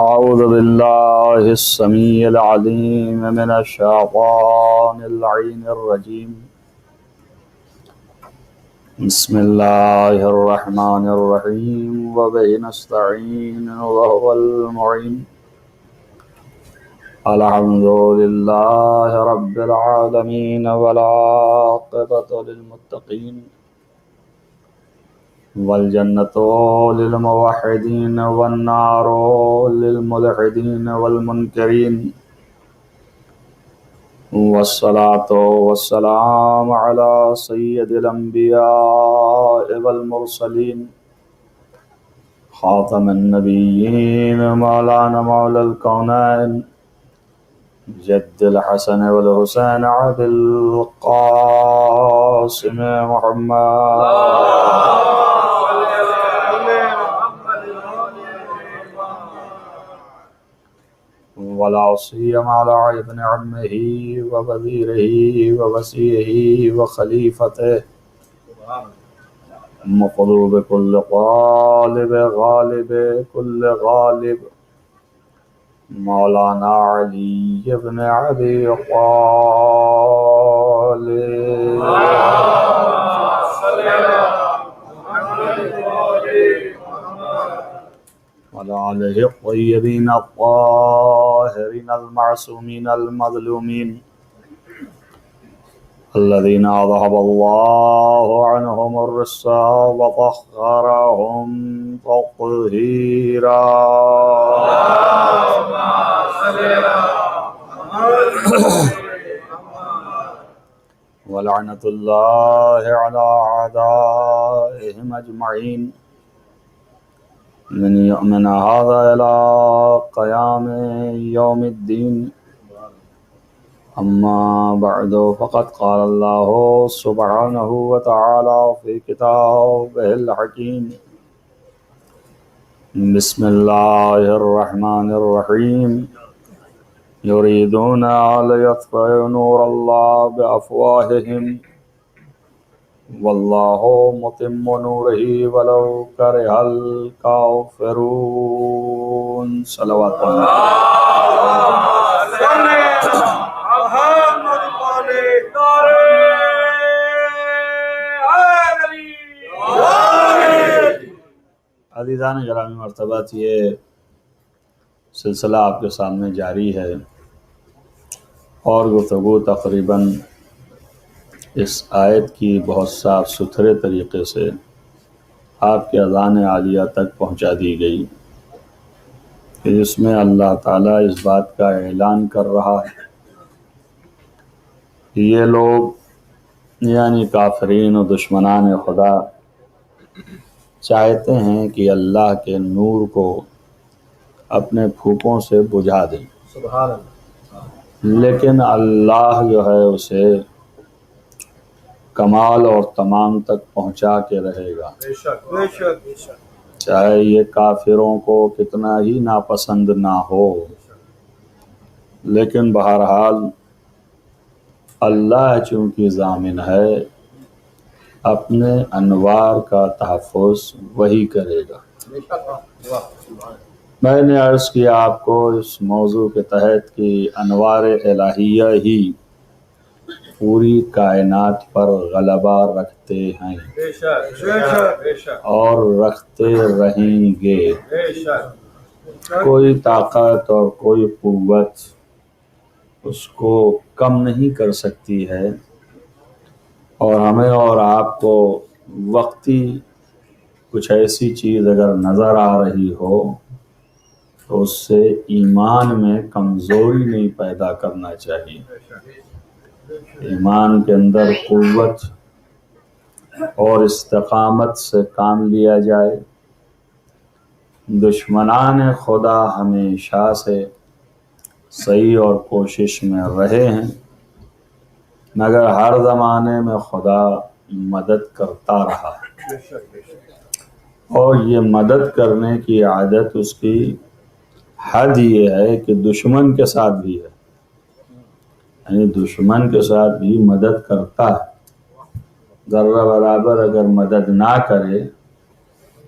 أعوذ بالله السميع العليم من الشيطان اللعين الرجيم. بسم الله الرحمن الرحيم وبه نستعين وهو المعين. الحمد لله رب العالمين والعاقبة للمتقين والجنة للموحدين والنار للملحدين والمنكرين، والصلاة والسلام على سيد الأنبياء والمرسلين خاتم النبيين مولانا مولى الكونين جد الحسن والحسين عبد القاسم محمد ولا سيما على ابن عمه ووزيره ووصيه وخليفته مطلوب كل غالب غالب كل غالب مولانا علي بن ابي طالب وعلى آله الطيبين الطاهرين المعصومين المظلومين الذين أذهب الله عنهم الرجس وطهرهم تطهيرا. ولعنة الله على أعدائهم أجمعين من هذا إلى قيام يوم الدين. أما بعد فقد قال الله سبحانه وتعالى في كتابه الحكيم: بسم الله الرحمن الرحيم يريدون أن يطفئوا نور الله بأفواههم والله متم نوره ولو كره الكافرون. صلوات عزیزان گرامی مرتبہ، یہ سلسلہ آپ کے سامنے جاری ہے اور گفتگو تقریباً اس آیت کی بہت صاف ستھرے طریقے سے آپ کے اذان عالیہ تک پہنچا دی گئی کہ جس میں اللہ تعالیٰ اس بات کا اعلان کر رہا ہے کہ یہ لوگ یعنی کافرین و دشمنان خدا چاہتے ہیں کہ اللہ کے نور کو اپنے پھوکوں سے بجھا دیں، سبحان اللہ، لیکن اللہ جو ہے اسے کمال اور تمام تک پہنچا کے رہے گا، بے شک بے شک بے شک، چاہے یہ کافروں کو کتنا ہی ناپسند نہ ہو، لیکن بہرحال اللہ چونکہ ضامن ہے اپنے انوار کا تحفظ وہی کرے گا۔ بے شک، واہ سبحان اللہ۔ میں نے عرض کیا آپ کو اس موضوع کے تحت کہ انوار الہیہ ہی پوری کائنات پر غلبہ رکھتے ہیں بے شک بے شک بے شک اور رکھتے رہیں گے۔ بے شک، کوئی طاقت اور کوئی قوت اس کو کم نہیں کر سکتی ہے، اور ہمیں اور آپ کو وقتی کچھ ایسی چیز اگر نظر آ رہی ہو تو اس سے ایمان میں کمزوری نہیں پیدا کرنا چاہیے۔ ایمان کے اندر قوت اور استقامت سے کام لیا جائے۔ دشمنان خدا ہمیشہ سے صحیح اور کوشش میں رہے ہیں، مگر ہر زمانے میں خدا مدد کرتا رہا ہے، بے شک بے شک، اور یہ مدد کرنے کی عادت اس کی حد یہ ہے کہ دشمن کے ساتھ بھی ہے، یعنی دشمن کے ساتھ بھی مدد کرتا ہے۔ ذرہ برابر اگر مدد نہ کرے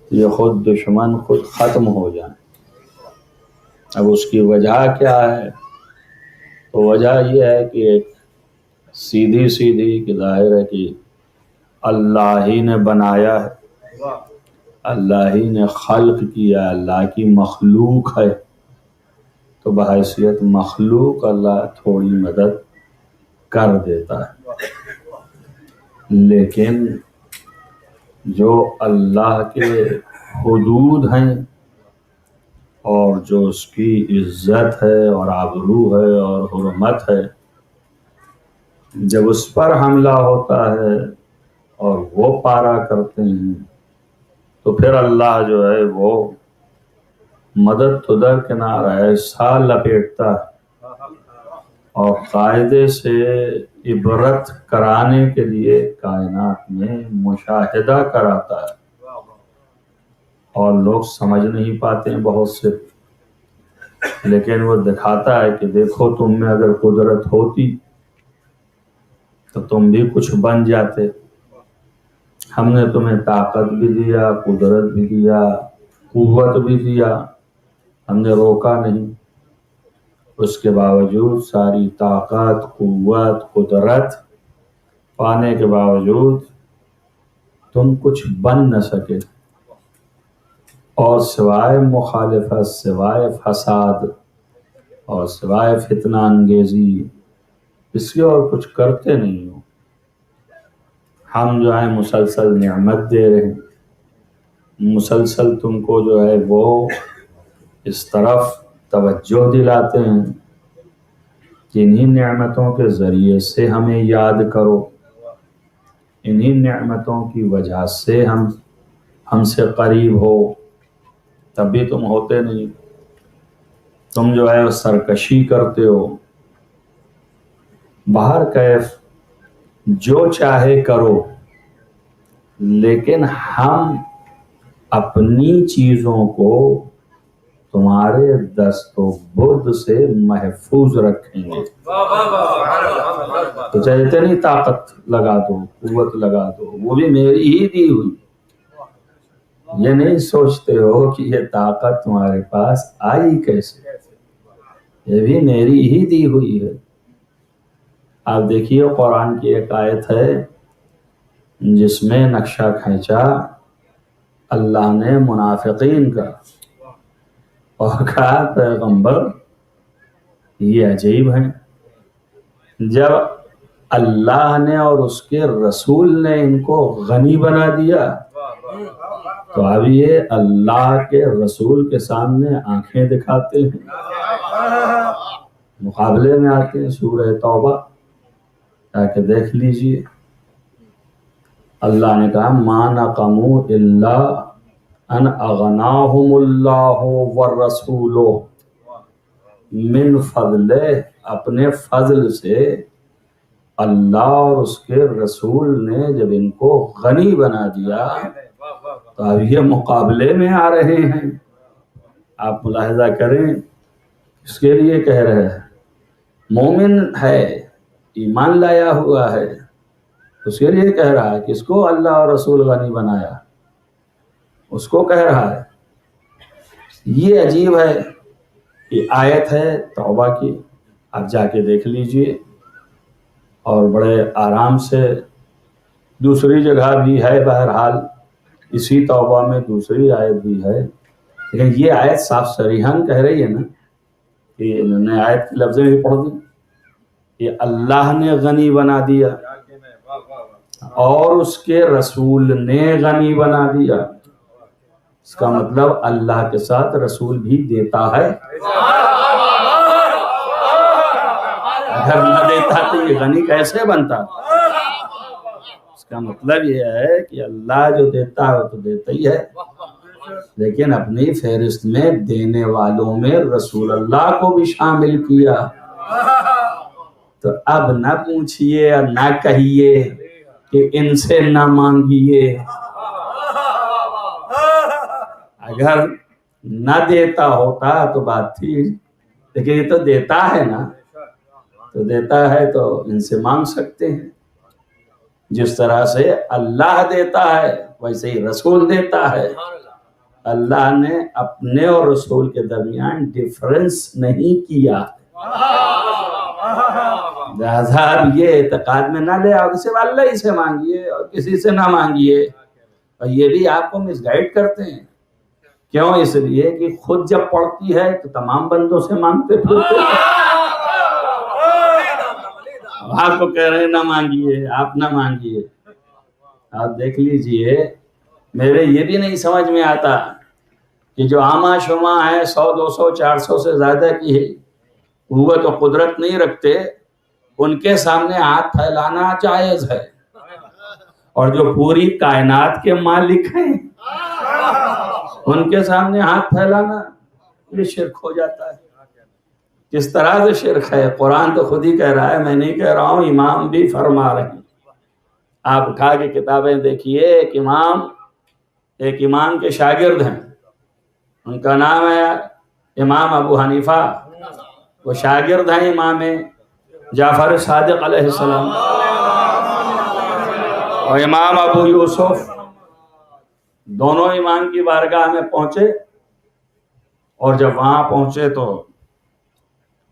تو یہ خود دشمن خود ختم ہو جائیں۔ اب اس کی وجہ کیا ہے؟ تو وجہ یہ ہے کہ ایک سیدھی کہ ظاہر ہے کہ اللہ ہی نے بنایا ہے، اللہ ہی نے خلق کیا، اللہ کی مخلوق ہے، تو بحیثیت مخلوق اللہ تھوڑی مدد کر دیتا ہے، لیکن جو اللہ کے حدود ہیں اور جو اس کی عزت ہے اور آبرو ہے اور حرمت ہے، جب اس پر حملہ ہوتا ہے اور وہ پارا کرتے ہیں تو پھر اللہ جو ہے وہ مدد تو درکنار ایسا لپیٹتا ہے اور قاعدے سے عبرت کرانے کے لیے کائنات میں مشاہدہ کراتا ہے، اور لوگ سمجھ نہیں پاتے ہیں بہت سے، لیکن وہ دکھاتا ہے کہ دیکھو تم میں اگر قدرت ہوتی تو تم بھی کچھ بن جاتے، ہم نے تمہیں طاقت بھی دیا، قدرت بھی دیا، قوت بھی دیا، ہم نے روکا نہیں، اس کے باوجود ساری طاقت، قوت، قدرت پانے کے باوجود تم کچھ بن نہ سکے، اور سوائے مخالفت، سوائے فساد اور سوائے فتنہ انگیزی اس کے اور کچھ کرتے نہیں ہو۔ ہم جو ہے مسلسل نعمت دے رہے ہیں، مسلسل تم کو جو ہے وہ اس طرف توجہ دلاتے ہیں کہ انہی نعمتوں کے ذریعے سے ہمیں یاد کرو، انہی نعمتوں کی وجہ سے ہم سے قریب ہو، تب بھی تم ہوتے نہیں، تم جو ہے سرکشی کرتے ہو، باہر کیف جو چاہے کرو، لیکن ہم اپنی چیزوں کو تمہارے دست و برد سے محفوظ رکھیں گے، تو چاہے اتنی طاقت لگا دو، قوت لگا دو، وہ بھی میری ہی دی ہوئی، یہ نہیں سوچتے ہو کہ یہ طاقت تمہارے پاس آئی کیسے، یہ بھی میری ہی دی ہوئی ہے۔ آپ دیکھیے قرآن کی ایک آیت ہے جس میں نقشہ کھینچا اللہ نے منافقین کا، اور کہا پیغمبر یہ عجیب ہیں، جب اللہ نے اور اس کے رسول نے ان کو غنی بنا دیا تو اب یہ اللہ کے رسول کے سامنے آنکھیں دکھاتے ہیں، مقابلے میں آتے ہیں۔ سورہ توبہ جا کے دیکھ لیجئے، اللہ نے کہا ما نقموا الا ان اغناہم اللہ والرسول من فضلہ، اپنے فضل سے اللہ اور اس کے رسول نے جب ان کو غنی بنا دیا تو اب یہ مقابلے میں آ رہے ہیں۔ آپ ملاحظہ کریں، اس کے لیے کہہ رہے ہیں مومن ہے، ایمان لایا ہوا ہے، اس کے لیے کہہ رہا ہے کہ اس کو اللہ اور رسول غنی بنایا، اس کو کہہ رہا ہے۔ یہ عجیب ہے، یہ آیت ہے توبہ کی، آپ جا کے دیکھ لیجئے، اور بڑے آرام سے دوسری جگہ بھی ہے، بہرحال اسی توبہ میں دوسری آیت بھی ہے، لیکن یہ آیت صاف صریحاً کہہ رہی ہے نا کہ انہوں نے آیت کی لفظیں بھی پڑھ دی، کہ اللہ نے غنی بنا دیا اور اس کے رسول نے غنی بنا دیا، اس کا مطلب اللہ کے ساتھ رسول بھی دیتا ہے، اگر نہ دیتا تو یہ غنی کیسے بنتا؟ اس کا مطلب یہ ہے کہ اللہ جو دیتا ہے وہ تو دیتا ہی ہے، لیکن اپنی فہرست میں دینے والوں میں رسول اللہ کو بھی شامل کیا، تو اب نہ پوچھئے اور نہ کہیے کہ ان سے نہ مانگیے، اگر نہ دیتا ہوتا تو بات تھی، لیکن یہ تو دیتا ہے نا، تو دیتا ہے تو ان سے مانگ سکتے ہیں، جس طرح سے اللہ دیتا ہے ویسے ہی رسول دیتا ہے، اللہ نے اپنے اور رسول کے درمیان ڈفرنس نہیں کیا، لہذا یہ اعتقاد میں نہ لے آؤ، صرف اللہ ہی سے مانگیے اور کسی سے نہ مانگیے۔ اور یہ بھی آپ کو مس گائیڈ کرتے ہیں، کیوں؟ اس لیے کہ خود جب پڑتی ہے تو تمام بندوں سے مانگتے پھرتے ہیں، آپ کو کہہ رہے ہیں نہ مانگیے، آپ نہ مانگیے۔ آپ دیکھ لیجئے، میرے یہ بھی نہیں سمجھ میں آتا کہ جو عامہ شمع ہے 100 200 400 سے زیادہ کی قوت و قدرت نہیں رکھتے، ان کے سامنے ہاتھ پھیلانا جائز ہے، اور جو پوری کائنات کے مالک ہیں ان کے سامنے ہاتھ پھیلانا یہ شرک ہو جاتا ہے۔ کس طرح سے شرک ہے؟ قرآن تو خود ہی کہہ رہا ہے، میں نہیں کہہ رہا ہوں، امام بھی فرما رہے ہیں۔ آپ اٹھا کے کتابیں دیکھیے، ایک امام کے شاگرد ہیں، ان کا نام ہے امام ابو حنیفہ، وہ شاگرد ہیں امام جعفر صادق علیہ السلام، اور امام ابو یوسف دونوں امام کی بارگاہ میں پہنچے، اور جب وہاں پہنچے تو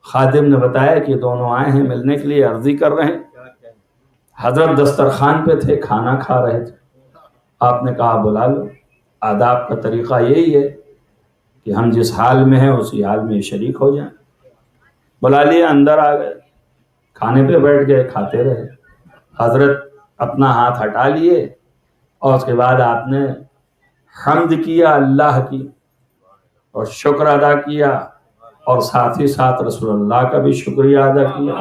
خادم نے بتایا کہ دونوں آئے ہیں ملنے کے لیے، عرضی کر رہے ہیں۔ حضرت دسترخوان پہ تھے، کھانا کھا رہے تھے، آپ نے کہا بلا لو۔ آداب کا طریقہ یہی ہے کہ ہم جس حال میں ہیں اسی حال میں شریک ہو جائیں۔ بلا لیے، اندر آ گئے، کھانے پہ بیٹھ گئے، کھاتے رہے۔ حضرت اپنا ہاتھ ہٹا لیے، اور اس کے بعد آپ نے حمد کیا اللہ کی، اور شکر ادا کیا، اور ساتھ ہی ساتھ رسول اللہ کا بھی شکریہ ادا کیا۔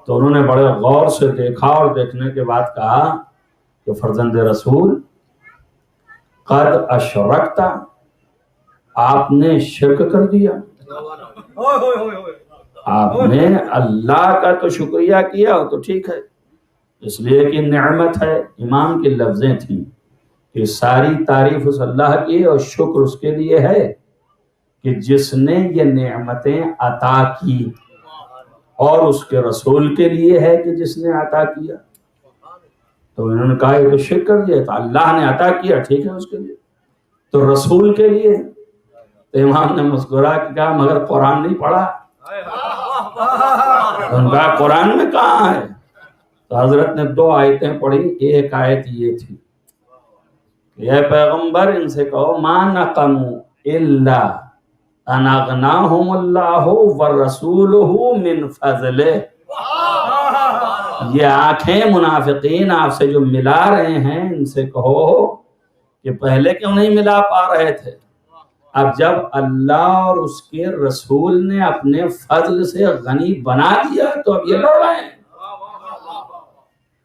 تو انہوں نے بڑے غور سے دیکھا، اور دیکھنے کے بعد کہا کہ فرزند رسول، قد اشرکت، آپ نے شرک کر دیا، آپ نے اللہ کا تو شکریہ کیا تو ٹھیک ہے، اس لیے کہ نعمت ہے۔ امام کی لفظیں تھیں کہ ساری تعریف اس اللہ کی اور شکر اس کے لیے ہے کہ جس نے یہ نعمتیں عطا کی، اور اس کے رسول کے لیے ہے کہ جس نے عطا کیا۔ تو انہوں نے کہا یہ تو شرک کر دیا، تو اللہ نے عطا کیا ٹھیک ہے اس کے لیے، تو رسول کے لیے۔ تو امام نے مسکرا کے کہا مگر قرآن نہیں پڑھا؟ ان کا قرآن میں کہاں ہے؟ تو حضرت نے 2 آیتیں پڑھی، ایک آیت یہ تھی کہ اے پیغمبر ان سے کہو ما نقموا الا ان اغناہم اللہ ورسولہ من فضلہ۔ یہ آنکھیں منافقین آپ سے جو ملا رہے ہیں، ان سے کہو کہ پہلے کیوں نہیں ملا پا رہے تھے، اب جب اللہ اور اس کے رسول نے اپنے فضل سے غنی بنا دیا تو اب یہ لڑ رہے ہیں۔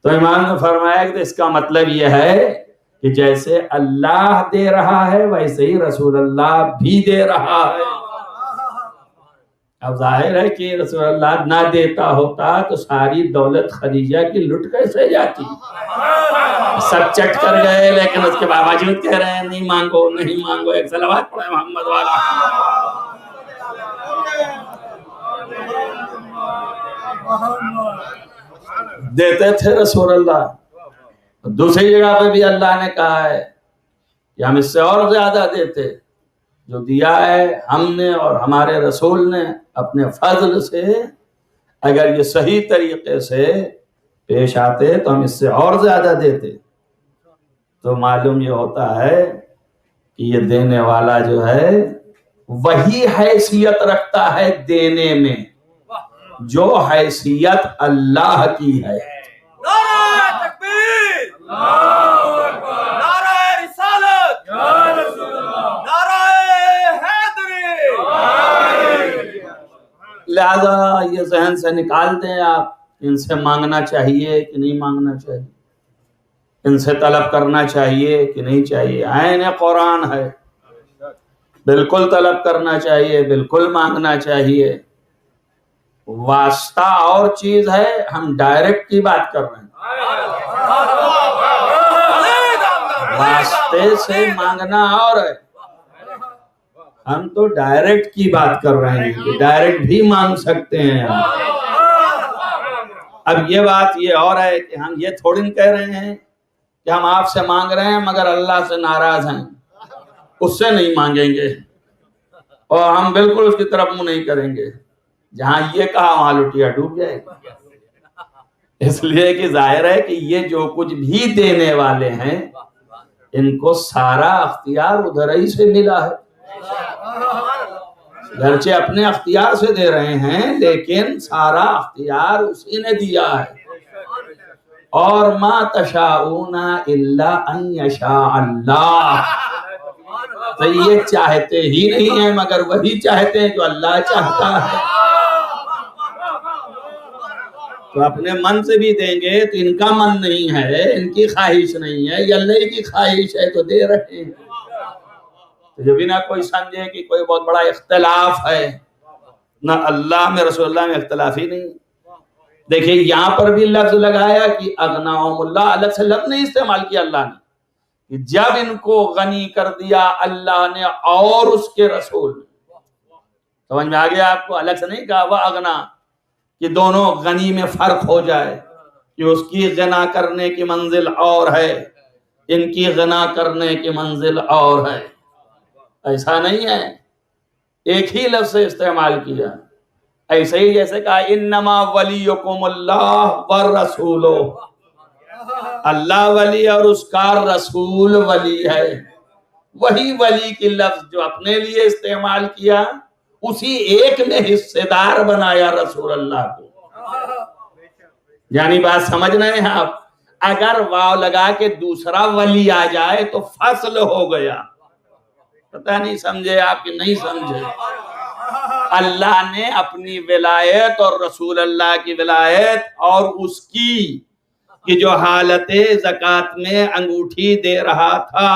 تو امام نے فرمایا کہ اس کا مطلب یہ ہے کہ جیسے اللہ دے رہا ہے ویسے ہی رسول اللہ بھی دے رہا ہے۔ اب ظاہر ہے کہ رسول اللہ نہ دیتا ہوتا تو ساری دولت خدیجہ کی لٹ کیسے جاتی؟ سب چٹ کر گئے، لیکن اس کے باوجود کہہ رہے ہیں نہیں مانگو نہیں مانگو۔ ایک صلوات پڑھے محمد والا۔ دیتے تھے رسول اللہ۔ دوسری جگہ پہ بھی اللہ نے کہا ہے کہ ہم اس سے اور زیادہ دیتے، جو دیا ہے ہم نے اور ہمارے رسول نے اپنے فضل سے، اگر یہ صحیح طریقے سے پیش آتے تو ہم اس سے اور زیادہ دیتے۔ تو معلوم یہ ہوتا ہے کہ یہ دینے والا جو ہے وہی حیثیت رکھتا ہے دینے میں جو حیثیت اللہ کی ہے۔ نعرہ تکبیر، نعرہ رسالت، نعرہ حیدری۔ لہذا یہ ذہن سے نکال دیں آپ، ان سے مانگنا چاہیے کہ نہیں مانگنا چاہیے، ان سے طلب کرنا چاہیے کہ نہیں چاہیے۔ عین قرآن ہے، بالکل طلب کرنا چاہیے، بالکل مانگنا چاہیے۔ واسطہ اور چیز ہے، ہم ڈائریکٹ کی بات کر رہے ہیں۔ واسطے سے مانگنا اور ہے، ہم تو ڈائریکٹ کی بات کر رہے ہیں کہ ڈائریکٹ بھی مانگ سکتے ہیں ہم۔ اب یہ بات یہ اور ہے کہ ہم یہ تھوڑی کہہ رہے ہیں کہ ہم آپ سے مانگ رہے ہیں مگر اللہ سے ناراض ہیں، اس سے نہیں مانگیں گے اور ہم بالکل اس کی طرف منہ نہیں کریں گے۔ جہاں یہ کہا وہاں لٹیا ڈوب جائے گی، اس لیے کہ ظاہر ہے کہ یہ جو کچھ بھی دینے والے ہیں ان کو سارا اختیار ادھر ہی سے ملا ہے، گرچہ اپنے اختیار سے دے رہے ہیں لیکن سارا اختیار اسی نے دیا ہے۔ اور ما تشاءون الا ان یشاء اللہ، تو یہ چاہتے ہی نہیں ہیں مگر وہی چاہتے ہیں جو اللہ چاہتا ہے۔ تو اپنے من سے بھی دیں گے تو ان کا من نہیں ہے، ان کی خواہش نہیں ہے، یہ اللہ کی خواہش ہے تو دے رہے ہیں۔ تو جو بھی نہ کوئی سمجھے کہ کوئی بہت بڑا اختلاف ہے، نہ اللہ میں رسول اللہ میں اختلاف ہی نہیں۔ دیکھیں یہاں پر بھی لفظ لگایا کہ اغناہم اللہ، الگ سے لفظ نہیں استعمال کیا اللہ نے، کہ جب ان کو غنی کر دیا اللہ نے اور اس کے رسول نے۔ سمجھ میں آ گیا آپ کو؟ الگ سے نہیں کہا وہ اغنا، کہ دونوں غنی میں فرق ہو جائے کہ اس کی غنا کرنے کی منزل اور ہے، ان کی غنا کرنے کی منزل اور ہے، ایسا نہیں ہے، ایک ہی لفظ سے استعمال کیا۔ ایسے ہی جیسے کہا انما ولیکم اللہ والرسول، اللہ ولی اور اس کا رسول ولی ہے، وہی ولی کی لفظ جو اپنے لیے استعمال کیا اسی ایک میں حصے دار بنایا رسول اللہ کو۔ یعنی بات سمجھ رہے ہیں آپ؟ اگر واو لگا کے دوسرا ولی آ جائے تو فصل ہو گیا۔ پتہ نہیں سمجھے آپ کہ نہیں سمجھے؟ اللہ نے اپنی ولایت اور رسول اللہ کی ولایت اور اس کی کہ جو حالت زکوٰۃ میں انگوٹھی دے رہا تھا،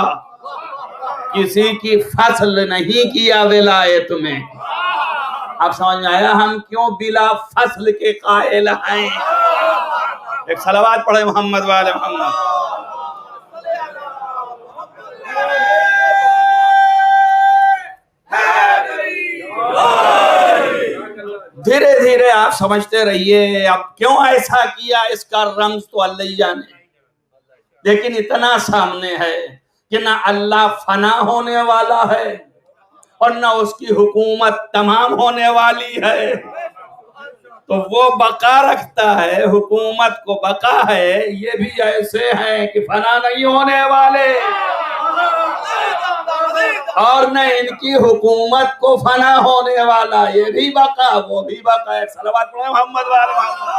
کسی کی فصل نہیں کیا ولایت میں۔ آپ سمجھ میں آیا ہم کیوں بلا فصل کے قائل ہیں؟ ایک صلوات پڑھے محمد والے محمد۔ دھیرے دھیرے آپ سمجھتے رہیے اب کیوں ایسا کیا، اس کا رمز تو اللہ ہی جانے، لیکن اتنا سامنے ہے کہ نہ اللہ فنا ہونے والا ہے اور نہ اس کی حکومت تمام ہونے والی ہے، تو وہ بقا رکھتا ہے، حکومت کو بقا ہے، یہ بھی ایسے ہیں کہ فنا نہیں ہونے والے، اور نہ ان کی حکومت کو فنا ہونے والا، یہ بھی بقا وہ بھی بقا ہے۔ صلوات پڑھیں محمد والے محمد۔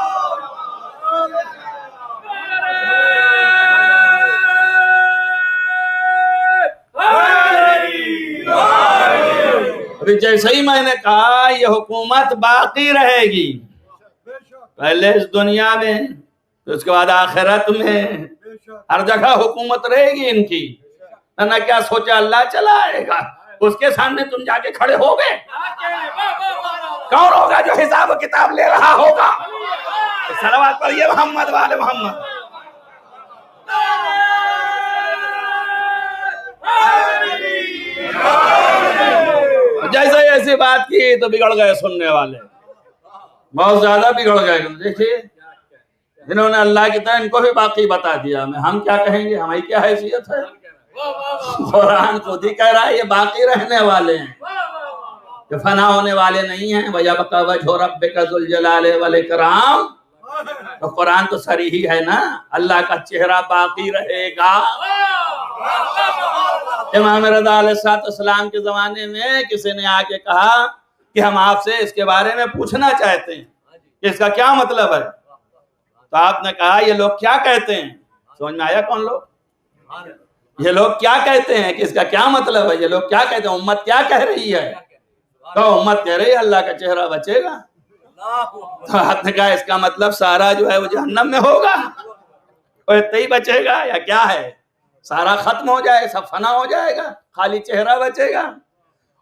ابھی جیسے ہی میں نے کہا یہ حکومت باقی رہے گی، پہلے اس دنیا میں، اس کے بعد آخرت میں، ہر جگہ حکومت رہے گی ان کی۔ نہ کیا سوچا اللہ چلائے گا، اس کے سامنے تم جا کے کھڑے ہو گئے، کون ہوگا جو حساب و کتاب لے رہا ہوگا؟ صلوات پڑھیے محمد والے محمد۔ جیسے ایسی بات کی تو بگڑ گئے سننے والے، بہت زیادہ بگڑ گئے۔ دیکھیے جنہوں نے اللہ کی طرح ان کو بھی باقی بتا دیا، ہم کیا کہیں گے، ہماری کیا حیثیت ہے؟ قرآن خود ہی کہہ رہا ہے یہ باقی رہنے والے ہیں، کہ فنا ہونے والے نہیں ہیں۔ وَيَبْقَى وَجْهُ رَبِّكَ ذُو الْجَلَالِ وَالْإِكْرَامِ، تو قرآن تو صریح ہے نا، اللہ کا چہرہ باقی رہے گا۔ امام رضا علیہ السلام کے زمانے میں کسی نے آ کے کہا کہ ہم آپ سے اس کے بارے میں پوچھنا چاہتے ہیں کہ اس کا کیا مطلب ہے، تو آپ نے کہا یہ لوگ کیا کہتے ہیں؟ سمجھ میں آیا کون لوگ؟ یہ لوگ کیا کہتے ہیں کہ اس کا کیا مطلب ہے، یہ لوگ کیا کہتے ہیں، امت کیا کہہ رہی ہے؟ تو امت کہہ رہی ہے اللہ کا چہرہ بچے گا۔ تو آپ نے کہا اس کا مطلب سارا جو ہے وہ جہنم میں ہوگا، اور اتنا ہی بچے گا یا کیا ہے؟ سارا ختم ہو جائے، سب فنا ہو جائے گا، خالی چہرہ بچے گا۔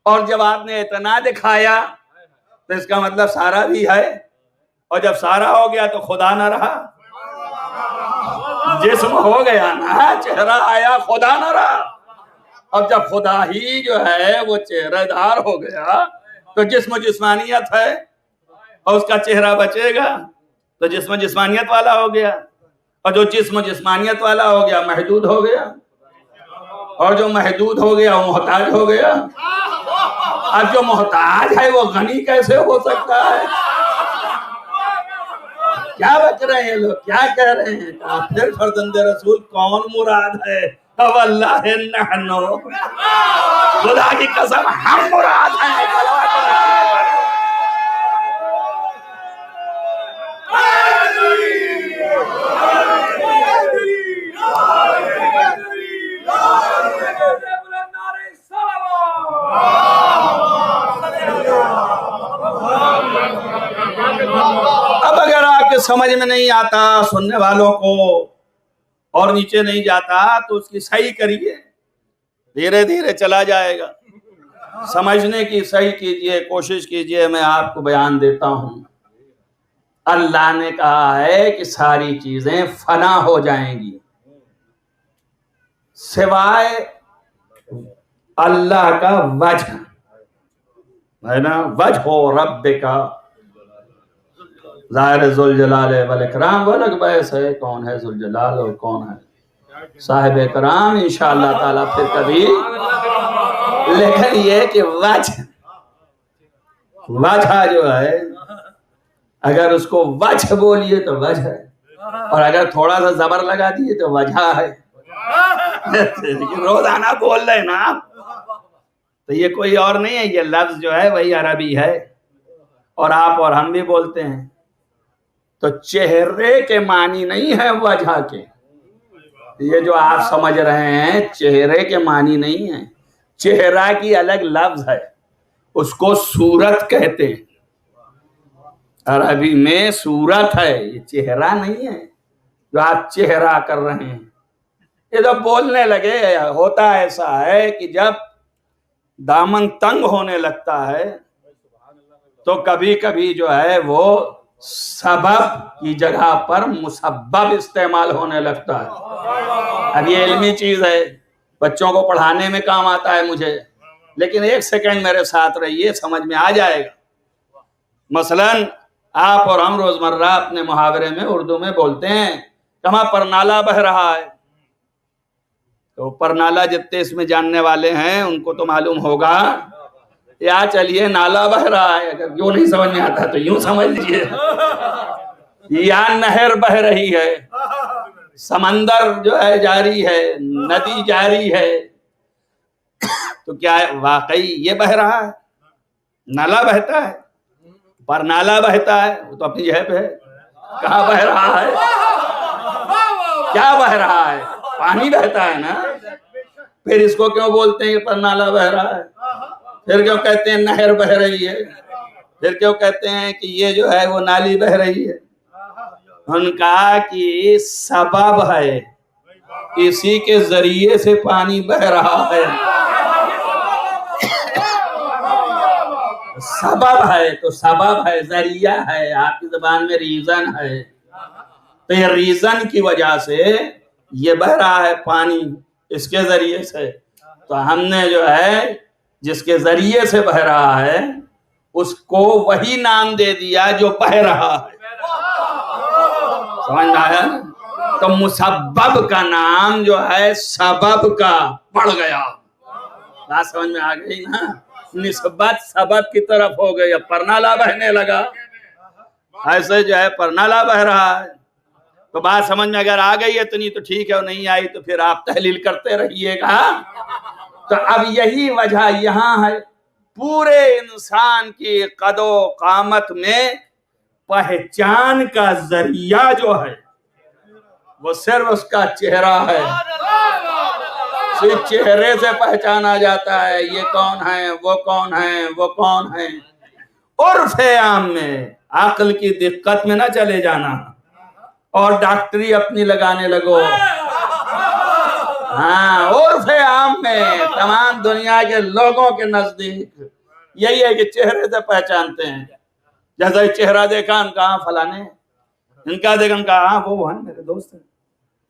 اور جب آپ نے اتنا دکھایا تو اس کا مطلب سارا بھی ہے، اور جب سارا ہو گیا تو خدا نہ رہا، جسم ہو گیا نا، چہرہ آیا، خدا نہ رہا۔ اب جب خدا ہی جو ہے وہ چہرہ دار ہو گیا تو جسم و جسمانیت ہے، اور اس کا چہرہ بچے گا تو جسم و جسمانیت والا ہو گیا۔ اور جو جسم جسمانیت والا ہو گیا محدود ہو گیا، اور جو محدود ہو گیا وہ محتاج ہو گیا۔ اب جو محتاج ہے وہ غنی کیسے ہو سکتا ہے؟ کیا بک رہے ہیں لوگ، کیا کہہ رہے ہیں؟ کافر فرزند رسول کون مراد ہے؟ اب اللہ نحنو، خدا کی قسم ہم مراد ہیں۔ اب اگر آپ کے سمجھ میں نہیں آتا سننے والوں کو اور نیچے نہیں جاتا تو اس کی صحیح کریے، دھیرے دھیرے چلا جائے گا۔ سمجھنے کی صحیح کیجئے، کوشش کیجئے۔ میں آپ کو بیان دیتا ہوں، اللہ نے کہا ہے کہ ساری چیزیں فنا ہو جائیں گی سوائے اللہ کا وجہ، ہے نا؟ وجہ رب کا ظاہر ذوالجلال والاکرام والاقباس ہے۔ کون ہے ذوالجلال اور کون ہے صاحب کرام؟ انشاءاللہ تعالیٰ پھر کبھی، لیکن یہ کہ وجہ جو ہے، اگر اس کو وجہ بولیے تو وجہ ہے، اور اگر تھوڑا سا زبر لگا دیے تو وجہ ہے۔ روزانہ بول رہے نا تو یہ کوئی اور نہیں ہے، یہ لفظ جو ہے وہی عربی ہے، اور آپ اور ہم بھی بولتے ہیں۔ تو چہرے کے معنی نہیں ہے وجہ کے، یہ جو آپ سمجھ رہے ہیں چہرے کے معنی نہیں ہے۔ چہرہ کی الگ لفظ ہے، اس کو صورت کہتے ہیں، عربی میں صورت ہے، یہ چہرہ نہیں ہے جو آپ چہرہ کر رہے ہیں۔ یہ جب بولنے لگے، ہوتا ایسا ہے کہ جب دامن تنگ ہونے لگتا ہے تو کبھی کبھی جو ہے وہ سبب کی جگہ پر مسبب استعمال ہونے لگتا ہے۔ اب یہ علمی چیز ہے، بچوں کو پڑھانے میں کام آتا ہے مجھے، لیکن ایک سیکنڈ میرے ساتھ رہیے، سمجھ میں آ جائے گا۔ مثلاً آپ اور ہم روزمرہ اپنے محاورے میں اردو میں بولتے ہیں کہ ہمارا پرنالہ بہ رہا ہے، تو پرنالہ جتنے اس میں جاننے والے ہیں ان کو تو معلوم ہوگا، یا چلیے نالہ بہ رہا ہے، اگر یوں نہیں سمجھ میں آتا تو یوں سمجھ لیجیے، یا نہر بہ رہی ہے، سمندر جو ہے جاری ہے، ندی جاری ہے، تو کیا واقعی یہ بہ رہا ہے؟ نالا بہتا ہے، پر نالا بہتا ہے، وہ تو اپنی جگہ پہ ہے، کہاں بہ رہا ہے؟ کیا بہ رہا ہے؟ پانی بہتا ہے نا، پھر اس کو کیوں بولتے ہیں کہ پر نالا بہ رہا ہے؟ پھر کیوں کہتے ہیں نہر بہ رہی ہے؟ پھر کیوں کہتے ہیں کہ یہ جو ہے وہ نالی بہ رہی ہے؟ ان کا کہ سبب ہے، اسی کے ذریعے سے پانی بہ رہا ہے، سبب ہے، تو سبب ہے، ذریعہ ہے، آپ کی زبان میں ریزن ہے، تو یہ ریزن کی وجہ سے یہ بہ رہا ہے پانی، اس کے ذریعے سے۔ تو ہم نے جو ہے جس کے ذریعے سے بہ رہا ہے اس کو وہی نام دے دیا جو بہ رہا ہے، سمجھ آیا؟ تو مسبب کا نام جو ہے سبب کا پڑ گیا، بات سمجھ میں آ گئی نا؟ نسبت سبب کی طرف ہو گئی، اب پرنالہ بہنے لگا، ایسے جو ہے پرنالہ بہ رہا ہے۔ تو بات سمجھ میں اگر آ گئی اتنی تو ٹھیک ہے، اور نہیں آئی تو پھر آپ تحلیل کرتے رہیے گا۔ تو اب یہی وجہ یہاں ہے، پورے انسان کی قد و قامت میں پہچان کا ذریعہ جو ہے وہ صرف اس کا چہرہ ہے، صرف چہرے سے پہچانا جاتا ہے، یہ کون ہے، وہ کون ہے، وہ کون ہے۔ عرف عام میں عقل کی دقت میں نہ چلے جانا اور ڈاکٹری اپنی لگانے لگو۔ ہاں، عرف عام میں تمام دنیا کے لوگوں کے نزدیک یہی ہے کہ چہرے سے پہچانتے ہیں، جیسا چہرہ دیکھا ان کا فلانے، ان کا دیکھا ان کا ہاں وہ ہیں میرے دوست ہیں،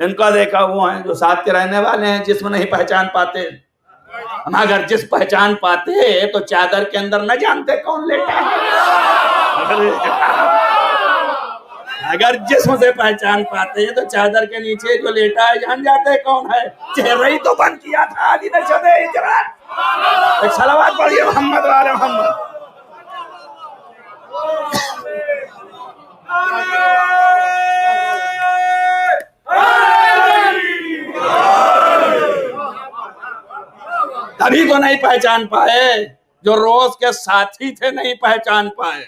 ان کا دیکھا وہ ہیں جو ساتھ کے رہنے والے ہیں، جس میں نہیں پہچان پاتے۔ ہم اگر جس پہچان پاتے تو چادر کے اندر نہ جانتے کون لیٹا ہے۔ اگر جسم سے پہچان پاتے ہیں تو چادر کے نیچے جو لیٹا ہے جان جاتے ہیں کون ہے؟ چہرہ ہی تو بند کیا تھا علی نے شب ہجرت۔ ایک صلوات پڑھیے محمد والے محمد۔ ابھی تو نہیں پہچان پائے، جو روز کے ساتھی تھے نہیں پہچان پائے،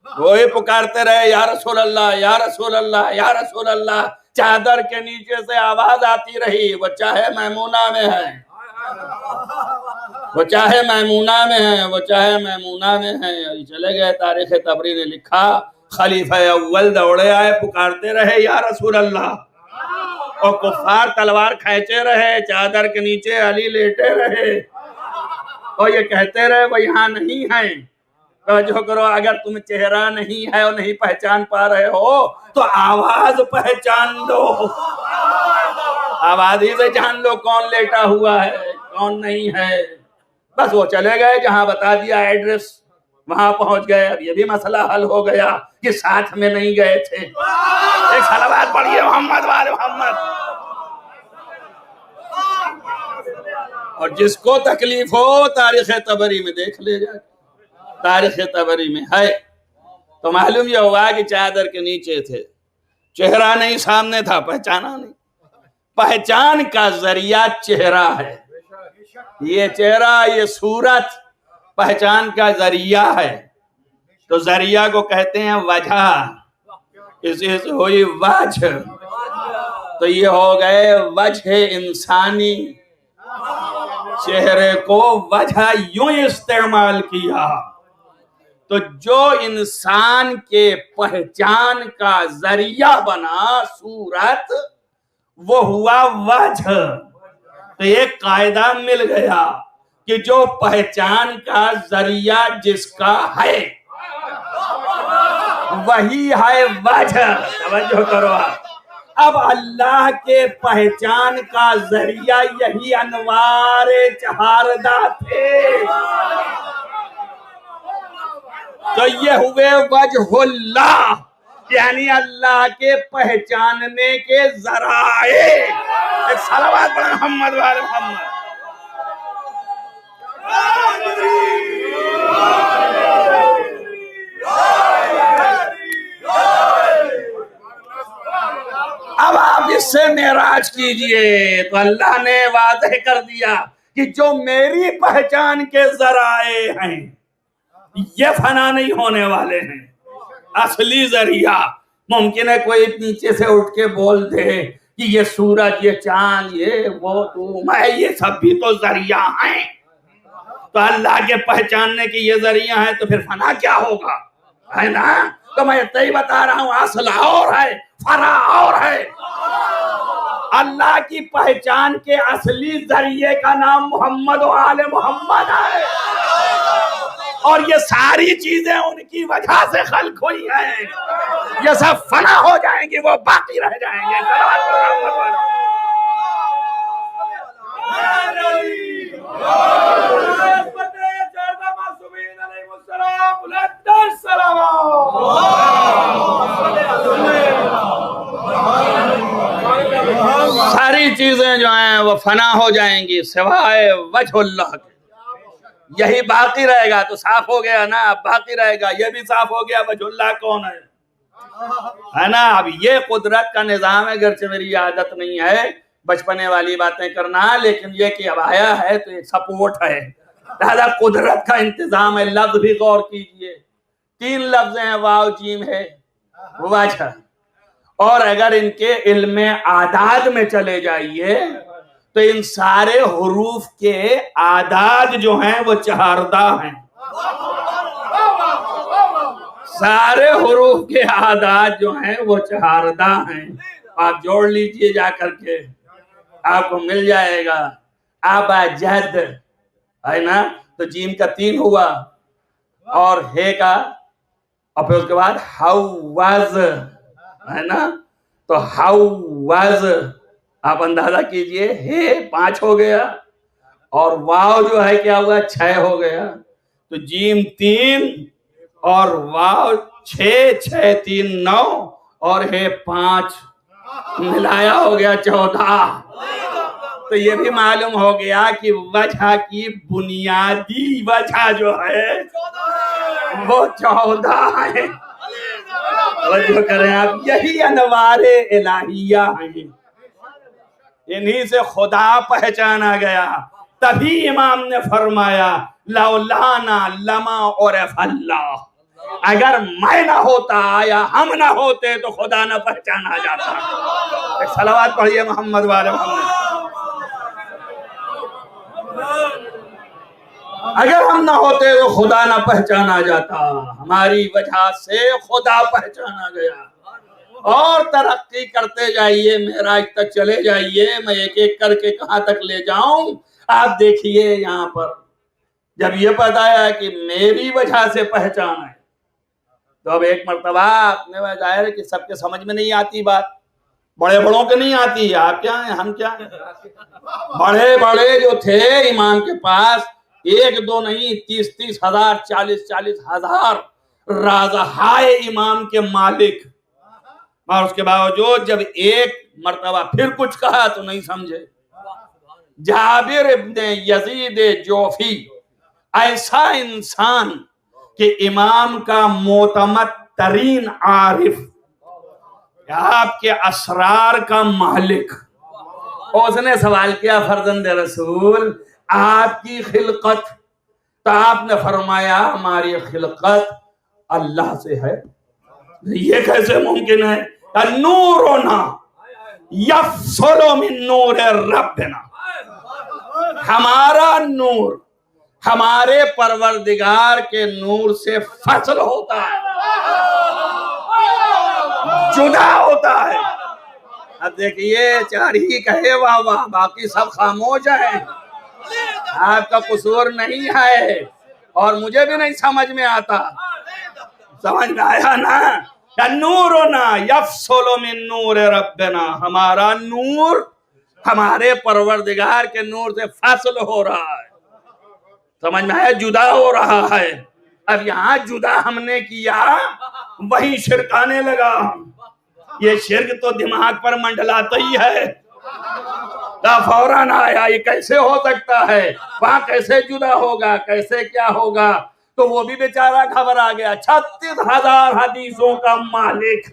وہی پکارتے رہے یا رسول اللہ یا رسول اللہ یا رسول اللہ۔ چادر کے نیچے سے آواز آتی رہی، وہ چاہے میمونہ میں ہے، وہ چاہے میمونہ میں ہے، وہ چاہے میمونہ میں ہے۔ چلے گئے، تاریخ طبری نے لکھا خلیفہ اول دوڑے آئے، پکارتے رہے یا رسول اللہ، اور کفار تلوار کھینچے رہے، چادر کے نیچے علی لیٹے رہے، اور یہ کہتے رہے وہ یہاں نہیں ہیں۔ توجہ کرو، اگر تم چہرہ نہیں ہے اور نہیں پہچان پا رہے ہو تو آواز پہچان لو، آواز ہی سے جان لو کون لیٹا ہوا ہے کون نہیں ہے۔ بس وہ چلے گئے، جہاں بتا دیا ایڈریس وہاں پہنچ گئے۔ اب یہ بھی مسئلہ حل ہو گیا کہ ساتھ میں نہیں گئے تھے۔ ایک صلوات پڑھیے محمد والے محمد۔ اور جس کو تکلیف ہو تاریخ طبری میں دیکھ لے جائے، تاریخ طبری میں ہے، تو معلوم یہ ہوا کہ چادر کے نیچے تھے، چہرہ نہیں سامنے تھا، پہچانا نہیں۔ پہچان کا ذریعہ چہرہ ہے، یہ چہرہ یہ صورت پہچان کا ذریعہ ہے۔ تو ذریعہ کو کہتے ہیں وجہ، اسی سے ہوئی وجہ، تو یہ ہو گئے وجہ انسانی۔ چہرے کو وجہ یوں استعمال کیا، تو جو انسان کے پہچان کا ذریعہ بنا صورت، وہ ہوا وجہ۔ تو ایک قاعدہ مل گیا کہ جو پہچان کا ذریعہ جس کا ہے وہی ہے وجہ۔ توجہ کرو، اب اللہ کے پہچان کا ذریعہ یہی انوار چہاردہ تھے، تو یہ ہوئے وجہ اللہ، یعنی اللہ کے پہچاننے کے ذرائع۔ ایک صلوات پڑھیں محمد والے محمد۔ اب آپ اس سے معراج کیجئے، تو اللہ نے واضح کر دیا کہ جو میری پہچان کے ذرائع ہیں یہ فنا نہیں ہونے والے ہیں۔ اصلی ذریعہ، ممکن ہے کوئی نیچے سے اٹھ کے بول دے کہ یہ سورج، یہ چاند، یہ وہ تو میں، یہ سب بھی تو ذریعہ ہیں۔ تو اللہ کے پہچاننے کی یہ ذریعہ ہے، تو پھر فنا کیا ہوگا، ہے نا؟ تو میں اتنا بتا رہا ہوں، اصل اور ہے، فرع اور ہے۔ اللہ کی پہچان کے اصلی ذریعے کا نام محمد و آل محمد ہے، اور یہ ساری چیزیں ان کی وجہ سے خلق ہوئی ہیں۔ یہ سب فنا ہو جائیں گی، وہ باقی رہ جائیں گے۔ ساری چیزیں جو ہیں وہ فنا ہو جائیں گی سوائے وجہ اللہ کے، یہی باقی رہے گا۔ تو صاف ہو گیا نا، اب باقی رہے گا، یہ بھی صاف ہو گیا وجہ اللہ کون ہے نا؟ اب یہ قدرت کا نظام ہے، گرچہ میری عادت نہیں ہے بچپنے والی باتیں کرنا، لیکن یہ کہ اب آیا ہے تو ایک سپورٹ ہے، لہذا قدرت کا انتظام ہے۔ لفظ بھی غور کیجئے، 3 لفظ ہیں، واو جیم ہے، وجہ، اور اگر ان کے علم اعداد میں چلے جائیے تو ان سارے حروف کے اعداد جو ہیں وہ چہاردہ ہیں۔ سارے حروف کے اعداد جو ہیں وہ چہاردہ ہیں۔ آپ جوڑ لیجئے جا کر کے، آپ کو مل جائے گا۔ ابجد ہے نا، تو جیم کا 3 ہوا، اور ہے کا، اور پھر اس کے بعد حوز ہے نا، تو حوز آپ اندازہ کیجئے، ہے 5 ہو گیا، اور واو جو ہے کیا ہوا، 6 ہو گیا۔ تو جیم 3 اور واو 6، 6 3 9، اور ہے 5 ملایا ہو گیا 14. تو یہ بھی معلوم ہو گیا کہ وجہ کی بنیادی وجہ جو ہے وہ 14 ہے. توجہ کریں آپ, یہی انوار الہیہ ہیں, انہی سے خدا پہچانا گیا. تبھی امام نے فرمایا لولانا لما عرف اللہ, اگر میں نہ ہوتا یا ہم نہ ہوتے تو خدا نہ پہچانا جاتا. ایک صلوات پڑھیے محمد والے محمد. اگر ہم نہ ہوتے تو خدا نہ پہچانا جاتا, ہماری وجہ سے خدا پہچانا گیا. اور ترقی کرتے جائیے, معراج تک چلے جائیے, میں ایک ایک کر کے کہاں تک لے جاؤں. آپ دیکھیے یہاں پر جب یہ بتایا کہ میری وجہ سے پہچان ہے, تو اب ایک مرتبہ اپنے ظاہر ہے کہ سب کے سمجھ میں نہیں آتی بات, بڑے بڑوں کے نہیں آتی. آپ کیا ہیں, ہم کیا ہیں. بڑے بڑے جو تھے امام کے پاس, 1 2 نہیں 30 ہزار 40 ہزار رازہائے امام کے مالک, اور اس کے باوجود جب ایک مرتبہ پھر کچھ کہا تو نہیں سمجھے. جابر ابن یزید جوفی ایسا انسان کہ امام کا معتمد ترین عارف, آپ کے اسرار کا مالک. اس نے سوال کیا فرزند رسول آپ کی خلقت, تو آپ نے فرمایا ہماری خلقت اللہ سے ہے. یہ کیسے ممکن ہے؟ نورنا یفصل من نور ربنا, ہمارا نور ہمارے پروردگار کے نور سے فصل ہوتا ہے, جدا ہوتا ہے. اب دیکھیے 4 ہی کہے واہ واہ, باقی سب خاموش ہیں. آپ کا قصور نہیں ہے اور مجھے بھی نہیں سمجھ میں آتا. سمجھ میں آیا نا؟ نورنا یفصل من نور ربنا, ہمارا نور ہمارے پروردگار کے نور سے فصل ہو رہا ہے. سمجھ میں آیا؟ جدا ہو رہا ہے. اب یہاں جدا ہم نے کیا, وہیں شرک آنے لگا. یہ شرک تو دماغ پر منڈلاتا ہی ہے. فوراً آیا یہ کیسے ہو سکتا ہے, وہاں کیسے جدا ہوگا, کیسے کیا ہوگا. تو وہ بھی بیچارہ گھبرا گیا. 36,000 حدیثوں کا مالک,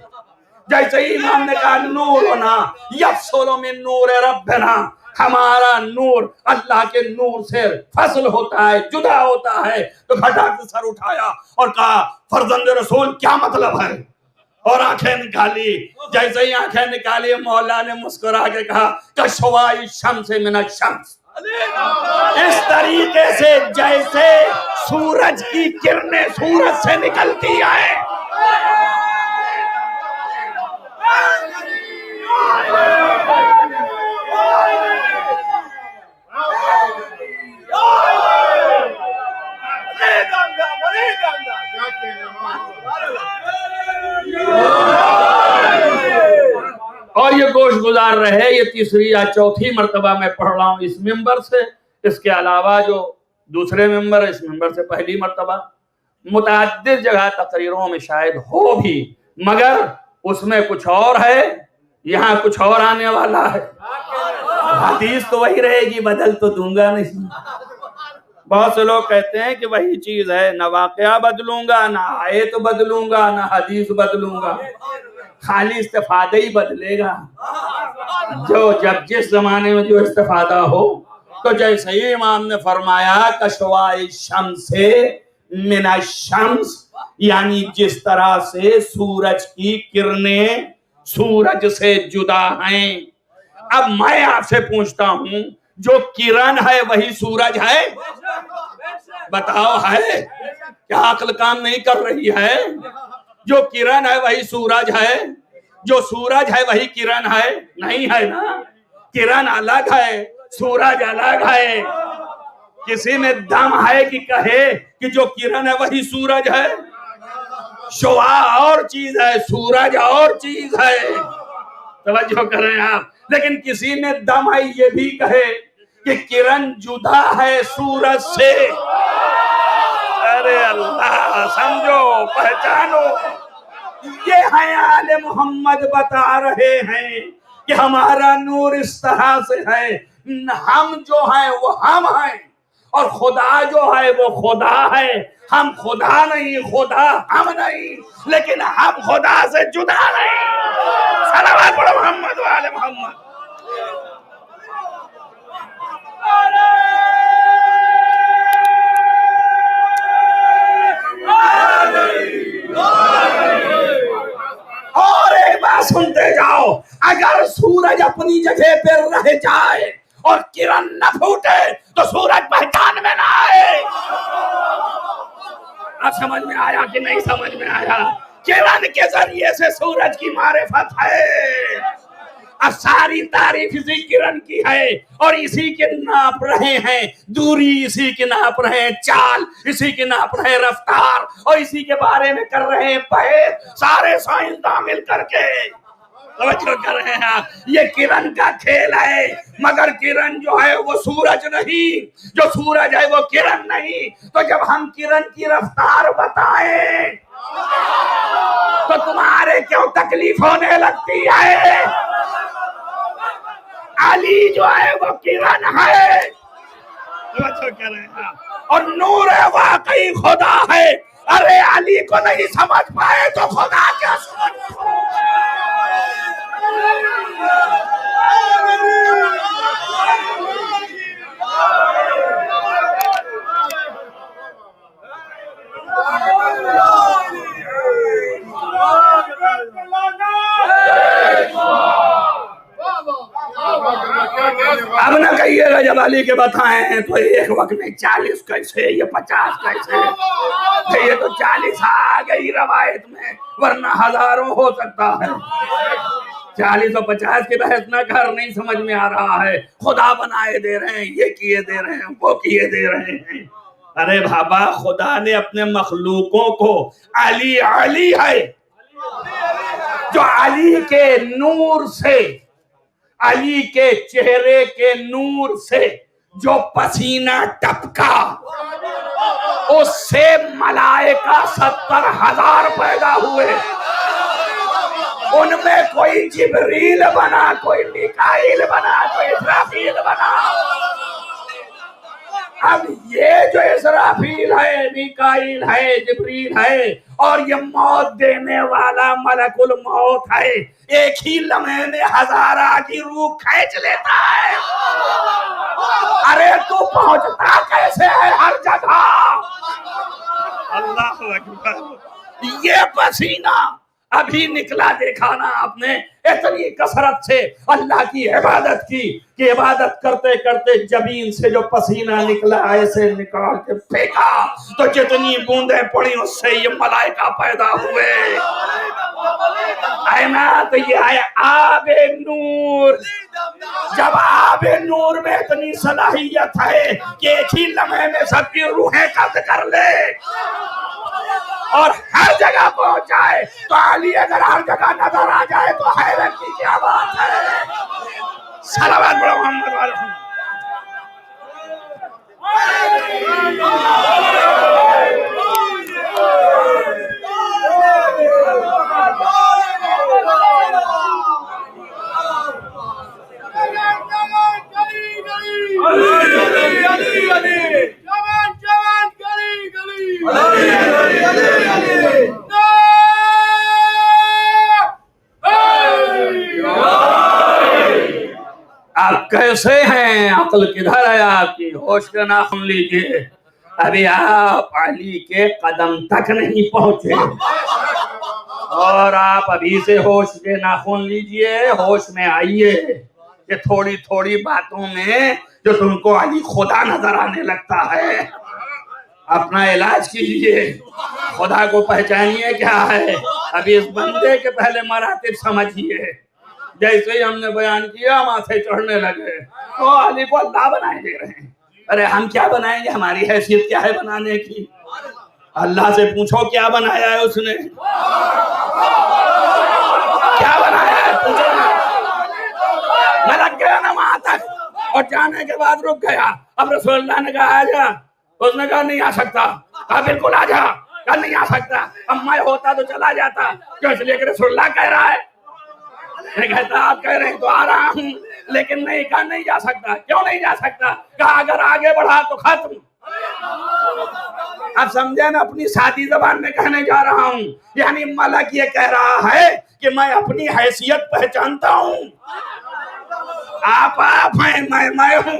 جیسے ہی امام نے کہا نورنا یفصل من نور ربنا, ہمارا نور اللہ کے نور سے فصل ہوتا ہے, جدا ہوتا ہے, تو کھٹاک سے سر اٹھایا اور کہا فرزند رسول کیا مطلب ہے, اور آنکھیں نکالی. جیسے ہی آنکھیں نکالی مولا نے مسکرا کے کہا کشوا الشمس من الشمس, اس طریقے سے جیسے سورج کی کرنیں سورج سے نکلتی ہیں. اور یہ گوش گزار رہے, یہ 3ری یا 4تھی مرتبہ میں پڑھ رہا ہوں اس ممبر سے. اس کے علاوہ جو دوسرے ممبر, اس ممبر سے پہلی مرتبہ متعدد جگہ تقریروں میں شاید ہو بھی, مگر اس میں کچھ اور ہے, یہاں کچھ اور آنے والا ہے. حدیث تو وہی رہے گی, بدل تو دوں گا نہیں. بہت سے لوگ کہتے ہیں کہ وہی چیز ہے, نہ واقعہ بدلوں گا, نہ آیت بدلوں گا, نہ حدیث بدلوں گا, خالی استفادہ ہی بدلے گا. جو جب جس زمانے میں جو استفادہ ہو, تو جیسے ہی امام نے فرمایا کشوا الشمس من الشمس, یعنی جس طرح سے سورج کی کرنیں سورج سے جدا ہیں. اب میں آپ سے پوچھتا ہوں, جو کرن ہے وہی سورج ہے؟ بتاؤ ہے کیا عقل کام نہیں کر رہی ہے؟ جو کرن ہے وہی سورج ہے, جو سورج ہے وہی کرن ہے؟ نہیں ہے نا. کرن الگ ہے, سورج الگ ہے. کسی میں دم ہے کہ کہے کہ جو کرن ہے وہی سورج ہے؟ شعاع اور چیز ہے, سورج اور چیز ہے. توجہ کریں آپ. لیکن کسی میں دم ہے یہ بھی کہے کہ کرن جدا ہے سورج سے. ارے اللہ, سمجھو, پہچانو. یہ ہیں آل محمد بتا رہے ہیں کہ ہمارا نور اس طرح سے ہے، ہم جو ہیں وہ ہم ہیں، اور خدا جو ہے وہ خدا ہے، ہم خدا نہیں، خدا ہم نہیں، لیکن ہم خدا سے جدا نہیں۔ صلوات پڑھو محمد و آل محمد۔ اور ایک بات سنتے جاؤ، اگر سورج اپنی جگہ پہ رہ جائے اور کرن نہ پھوٹے تو سورج پہچان میں نہ آئے۔ اب سمجھ میں آیا کہ نہیں سمجھ میں آیا؟ کرن کے ذریعے سے سورج کی معرفت ہے، اب ساری تعریف اسی کرن کی ہے، اور اسی کے ناپ رہے ہیں دوری، اسی کے ناپ رہے ہیں چال، اسی کے ناپ رہے ہیں رفتار، اور اسی کے بارے میں کر رہے ہیں بحث سارے سائنسداں مل کر کے۔ توجہ کر رہے ہیں، یہ کرن کا کھیل ہے، مگر کرن جو ہے وہ سورج نہیں، جو سورج ہے وہ کرن نہیں۔ تو جب ہم کرن کی رفتار بتائیں تو تمہارے کیوں تکلیف ہونے لگتی ہے؟ علی جو ہے وہ کرن ہے، توجہ کر رہے ہیں، اور نور واقعی خدا ہے۔ ارے علی کو نہیں سمجھ پائے تو خدا کیا سمجھ پائے؟ اب نہ کہیے گا جب علی کے بتائیں تو ایک وقت میں 40 کیسے، یہ 50 کیسے، یہ تو 40 آ گئی روایت میں، ورنہ ہزاروں ہو سکتا ہے۔ 40 اور 50 کی بحث نہ کر، نہیں سمجھ میں آ رہا ہے۔ خدا بنائے دے رہے ہیں، یہ کیے دے رہے ہیں، وہ کیے دے رہے ہیں۔ ارے بابا، خدا نے اپنے مخلوقوں کو علی علی ہے، جو علی کے نور سے، علی کے چہرے کے نور سے جو پسینہ ٹپکا، اس سے ملائکہ 70,000 پیدا ہوئے۔ ان میں کوئی جبریل بنا، کوئی میکائیل بنا، کوئی اسرافیل بنا۔ اب یہ جو اسرافیل ہے، میکائیل ہے، جبریل ہے، اور یہ موت دینے والا ملک الموت ہے، ایک ہی لمحے میں ہزارہ کی روح کھینچ لیتا ہے۔ ارے تو پہنچتا کیسے ہے ہر جگہ؟ اللہ اکبر۔ یہ پسینہ ابھی نکلا، دیکھا نا آپ نے، اتنی کثرت سے اللہ کی عبادت کی کہ عبادت کرتے کرتے جبین سے جو پسینہ نکلا ایسے نکال کے پھینکا تو جتنی بوندیں پڑی اس سے یہ ملائکہ پیدا ہوئے۔ تو یہ ہے آب نور۔ جب آب نور میں اتنی صلاحیت ہے کہ ایک ہی لمحے میں سب کی روحیں قبض کر لے اور ہر جگہ پہنچ جائے، تو علی اگر ہر جگہ نظر آ جائے تو حیرت کی کیا بات ہے؟ صلوات پڑھو محمد والے۔ آپ کیسے ہیں؟ عقل کدھر ہے آپ کی؟ ہوش کا ناخن لیجئے، ابھی آپ علی کے قدم تک نہیں پہنچے، اور آپ ابھی سے ہوش کے ناخن لیجئے، ہوش میں آئیے کہ تھوڑی تھوڑی باتوں میں جو تم کو علی خدا نظر آنے لگتا ہے، اپنا علاج کیجئے، خدا کو پہچانیے کیا ہے۔ ابھی اس بندے کے پہلے مراتب سمجھیے۔ جیسے ہی ہم نے بیان کیا ماتھے چڑھنے لگے، تو علی کو اللہ بنائے دے رہے ہیں۔ ارے ہم کیا بنائیں گے؟ ہماری حیثیت کیا ہے بنانے کی؟ اللہ سے پوچھو کیا بنایا ہے اس نے، کیا بنایا ہے پوچھو نا۔ میں لگ گیا نا وہاں تک، اور جانے کے بعد رک گیا۔ اب رسول اللہ نے کہا آ جا، اس نے کہا نہیں آ سکتا، کہا بالکل آ جا۔ کہا نہیں آ سکتا، اب میں ہوتا تو چلا جاتا، کیوں؟ اس لیے کہ رسول اللہ کہہ رہا ہے۔ میں کہتا آپ کہہ رہے ہیں تو آ رہا ہوں، لیکن نہیں، کہا نہیں جا سکتا۔ کیوں نہیں جا سکتا؟ کہا اگر آگے بڑھا تو ختم۔ اب سمجھے نا، اپنی سادی زبان میں کہنے جا رہا ہوں، یعنی ملک یہ کہہ رہا ہے کہ میں اپنی حیثیت پہچانتا ہوں، آپ ہیں، میں ہوں،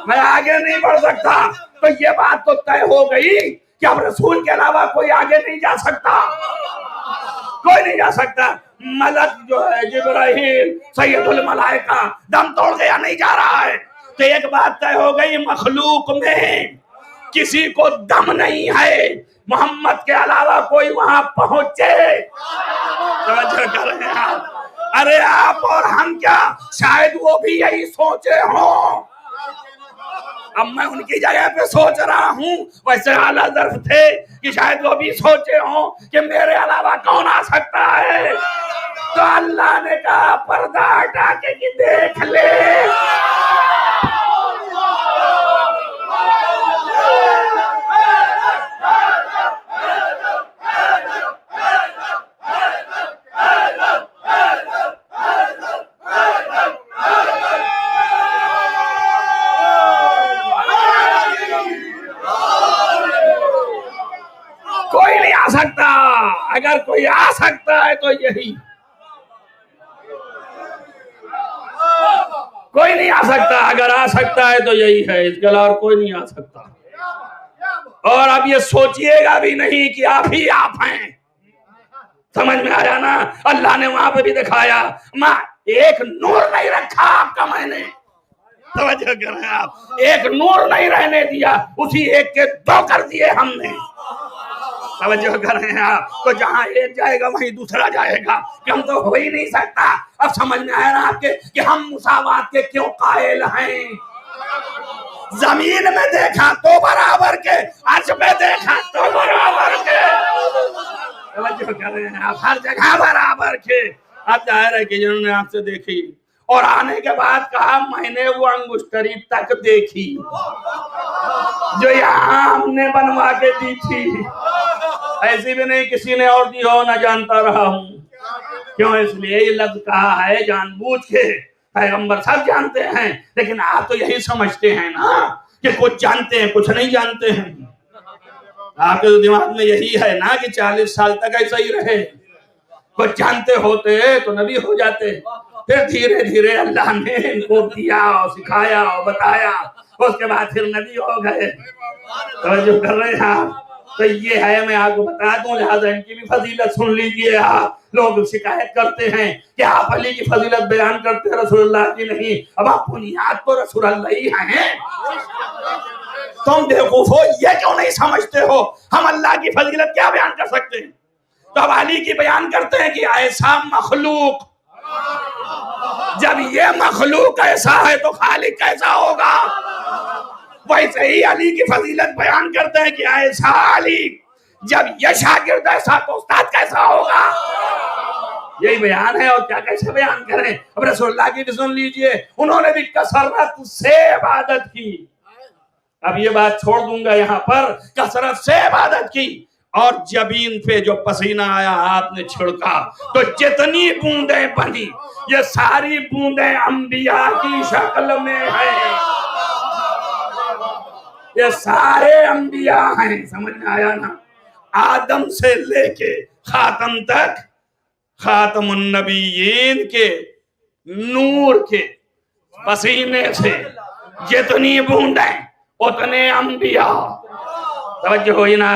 میں آگے نہیں بڑھ سکتا۔ تو یہ بات تو طے ہو گئی کہ اب رسول کے علاوہ کوئی آگے نہیں جا سکتا، کوئی نہیں جا سکتا۔ ملک جو ہے جبرائیل سید الملائکہ دم توڑ گیا، نہیں جا رہا ہے۔ تو ایک بات طے ہو گئی، مخلوق میں کسی کو دم نہیں ہے محمد کے علاوہ کوئی وہاں پہنچے۔ توجہ کر رہے ہیں آپ؟ ارے آپ اور ہم کیا، شاید وہ بھی یہی سوچے ہوں۔ اب میں ان کی جگہ پہ سوچ رہا ہوں، ویسے اعلیٰ ظرف تھے کہ شاید وہ بھی سوچے ہوں کہ میرے علاوہ کون آ سکتا ہے۔ تو اللہ نے کہا پردہ ہٹا کے کہ دیکھ لے۔ کوئی نہیں آ سکتا، اگر کوئی آ سکتا ہے تو یہی، کوئی نہیں آ سکتا، اگر آ سکتا ہے تو یہی ہے، اس کے علاوہ کوئی نہیں آ سکتا۔ اور اب یہ سوچئے گا بھی نہیں کہ آپ ہی آپ ہیں۔ سمجھ میں آیا نا؟ اللہ نے وہاں پہ بھی دکھایا، ماں ایک نور نہیں رکھا آپ کا میں نے، توجہ کر رہے ہیں آپ، ایک نور نہیں رہنے دیا، اسی ایک کے دو کر دیے ہم نے۔ توجہ کر رہے ہیں آپ؟ تو جہاں ایک جائے گا وہیں دوسرا جائے گا، کہ ہم تو ہو ہی نہیں سکتا۔ اب سمجھ میں آیا نا آپ کے کہ ہم مساوات کے کیوں قائل ہیں؟ زمین میں دیکھا تو برابر کے، عرش پہ دیکھا تو برابر کے، توجہ کر رہے ہیں آپ، ہر جگہ برابر کے۔ اب ظاہر ہے کہ جنہوں نے آپ سے دیکھی اور آنے کے بعد کہا میں نے وہ انگشتری تک دیکھی جو یہاں ہم نے بنوا کے دی تھی، ایسی بھی نہیں کسی نے اور دی ہو، نہ جانتا رہا ہوں۔ کیوں؟ اس لیے یہ لفظ کہا ہے جان بوجھ کے، پیغمبر سب جانتے ہیں، لیکن آپ تو یہی سمجھتے ہیں نا کہ کچھ جانتے ہیں کچھ نہیں جانتے ہیں۔ آپ کے دماغ میں یہی ہے نا کہ 40 سال تک ایسا ہی رہے، کچھ جانتے ہوتے تو نبی ہو جاتے، پھر دھیرے دھیرے اللہ نے ان کو دیا اور سکھایا اور بتایا، اس کے بعد پھر نبی ہو گئے۔ توجہ کر رہے ہیں آپ؟ تو یہ ہے، میں آپ کو بتا دوں، لہٰذا ان کی بھی فضیلت سن لیجئے آپ۔ لوگ شکایت کرتے ہیں کہ آپ علی کی فضیلت بیان کرتے ہیں، رسول اللہ کی نہیں۔ اب آپ بنیاد تو رسول اللہ ہی ہیں، تم بیوقوف ہو، یہ کیوں نہیں سمجھتے ہو ہم اللہ کی فضیلت کیا بیان کر سکتے ہیں؟ تو اب علی کی بیان کرتے ہیں کہ ایسا مخلوق، جب یہ مخلوق ایسا ہے تو خالق کیسا ہوگا؟ ویسے ہی علی کی فضیلت بیان کرتے ہیں کہ ایسا علی، جب یہ شاگرد ایسا تو استاد کیسا ہوگا؟ یہی بیان ہے، اور کیا کیسے بیان کریں؟ اب رسول اللہ کی بھی سن لیجئے، انہوں نے بھی کثرت سے عبادت کی۔ اب یہ بات چھوڑ دوں گا یہاں پر، کثرت سے عبادت کی، اور جبین پہ جو پسینہ آیا آپ نے چھڑکا تو جتنی بوندیں بنی، یہ ساری بوندیں انبیاء کی شکل میں ہیں، یہ سارے انبیاء ہیں۔ سمجھ میں آیا نا؟ آدم سے لے کے خاتم تک، خاتم النبیین کے نور کے پسینے سے جتنی بوندیں اتنے انبیاء۔ توجہ ہوئی نا؟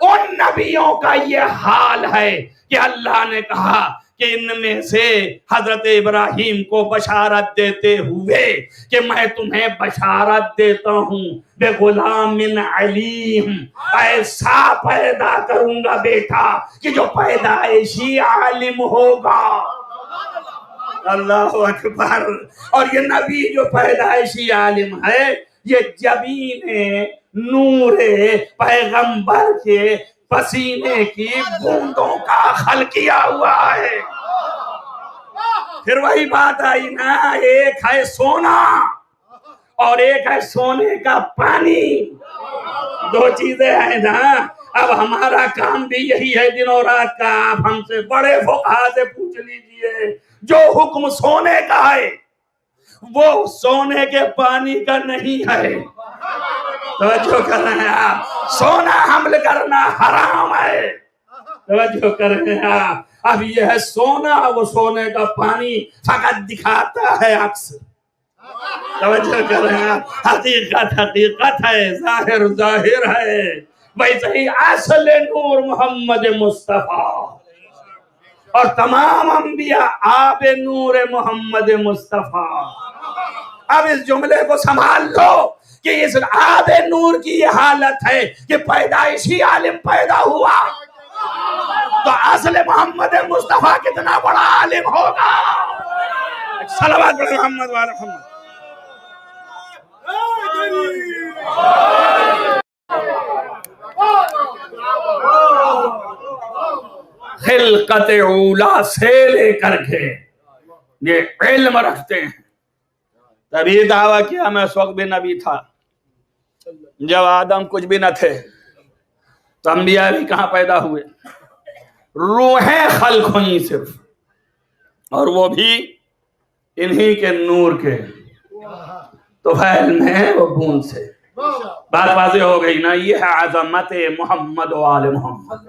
ان نبیوں کا یہ حال ہے کہ اللہ نے کہا کہ ان میں سے حضرت ابراہیم کو بشارت دیتے ہوئے کہ میں تمہیں بشارت دیتا ہوں بے غلام علیم، ایسا پیدا کروں گا بیٹا کہ جو پیدائشی عالم ہوگا۔ اللہ اکبر! اور یہ نبی جو پیدائشی عالم ہے، یہ جبین نور پیغمبر کے پسینے کی بوندوں کا خلقیہ ہوا ہے۔ پھر وہی بات آئی نا، ایک ہے سونا اور ایک ہے سونے کا پانی، دو چیزیں ہیں نا۔ اب ہمارا کام بھی یہی ہے دن اور رات کا. آپ ہم سے بڑے فقہا سے پوچھ لیجئے جو حکم سونے کا ہے وہ سونے کے پانی کا نہیں ہے. توجہ کر رہے ہیں آپ؟ سونا حمل کرنا حرام ہے. توجہ کر رہے ہیں آپ؟ اب یہ ہے سونا، وہ سونے کا پانی فقط دکھاتا ہے عکس. توجہ کر رہے ہیں آپ؟ حقیقت حقیقت ہے، ظاہر ظاہر ہے. ویسے ہی اصل نور محمد مصطفیٰ اور تمام انبیاء آب نور محمد مصطفیٰ. اب اس جملے کو سنبھال لو کہ اس آب نور کی یہ حالت ہے کہ پیدائشی عالم پیدا ہوا تو اصل محمد مصطفیٰ کتنا بڑا عالم ہوگا. صلوات پڑھیں محمد وعلی محمد. خلقت اولا سے لے کر کے یہ علم رکھتے ہیں. تبھی دعویٰ کیا میں اس وقت بھی نبی تھا جب آدم کچھ بھی نہ تھے تو انبیاء بھی کہاں پیدا ہوئے. روحیں خلق ہوئی صرف، اور وہ بھی انہی کے نور کے طفیل میں وہ بوند سے. بات واضح ہو گئی نا؟ یہ ہے عظمت محمد و آل محمد،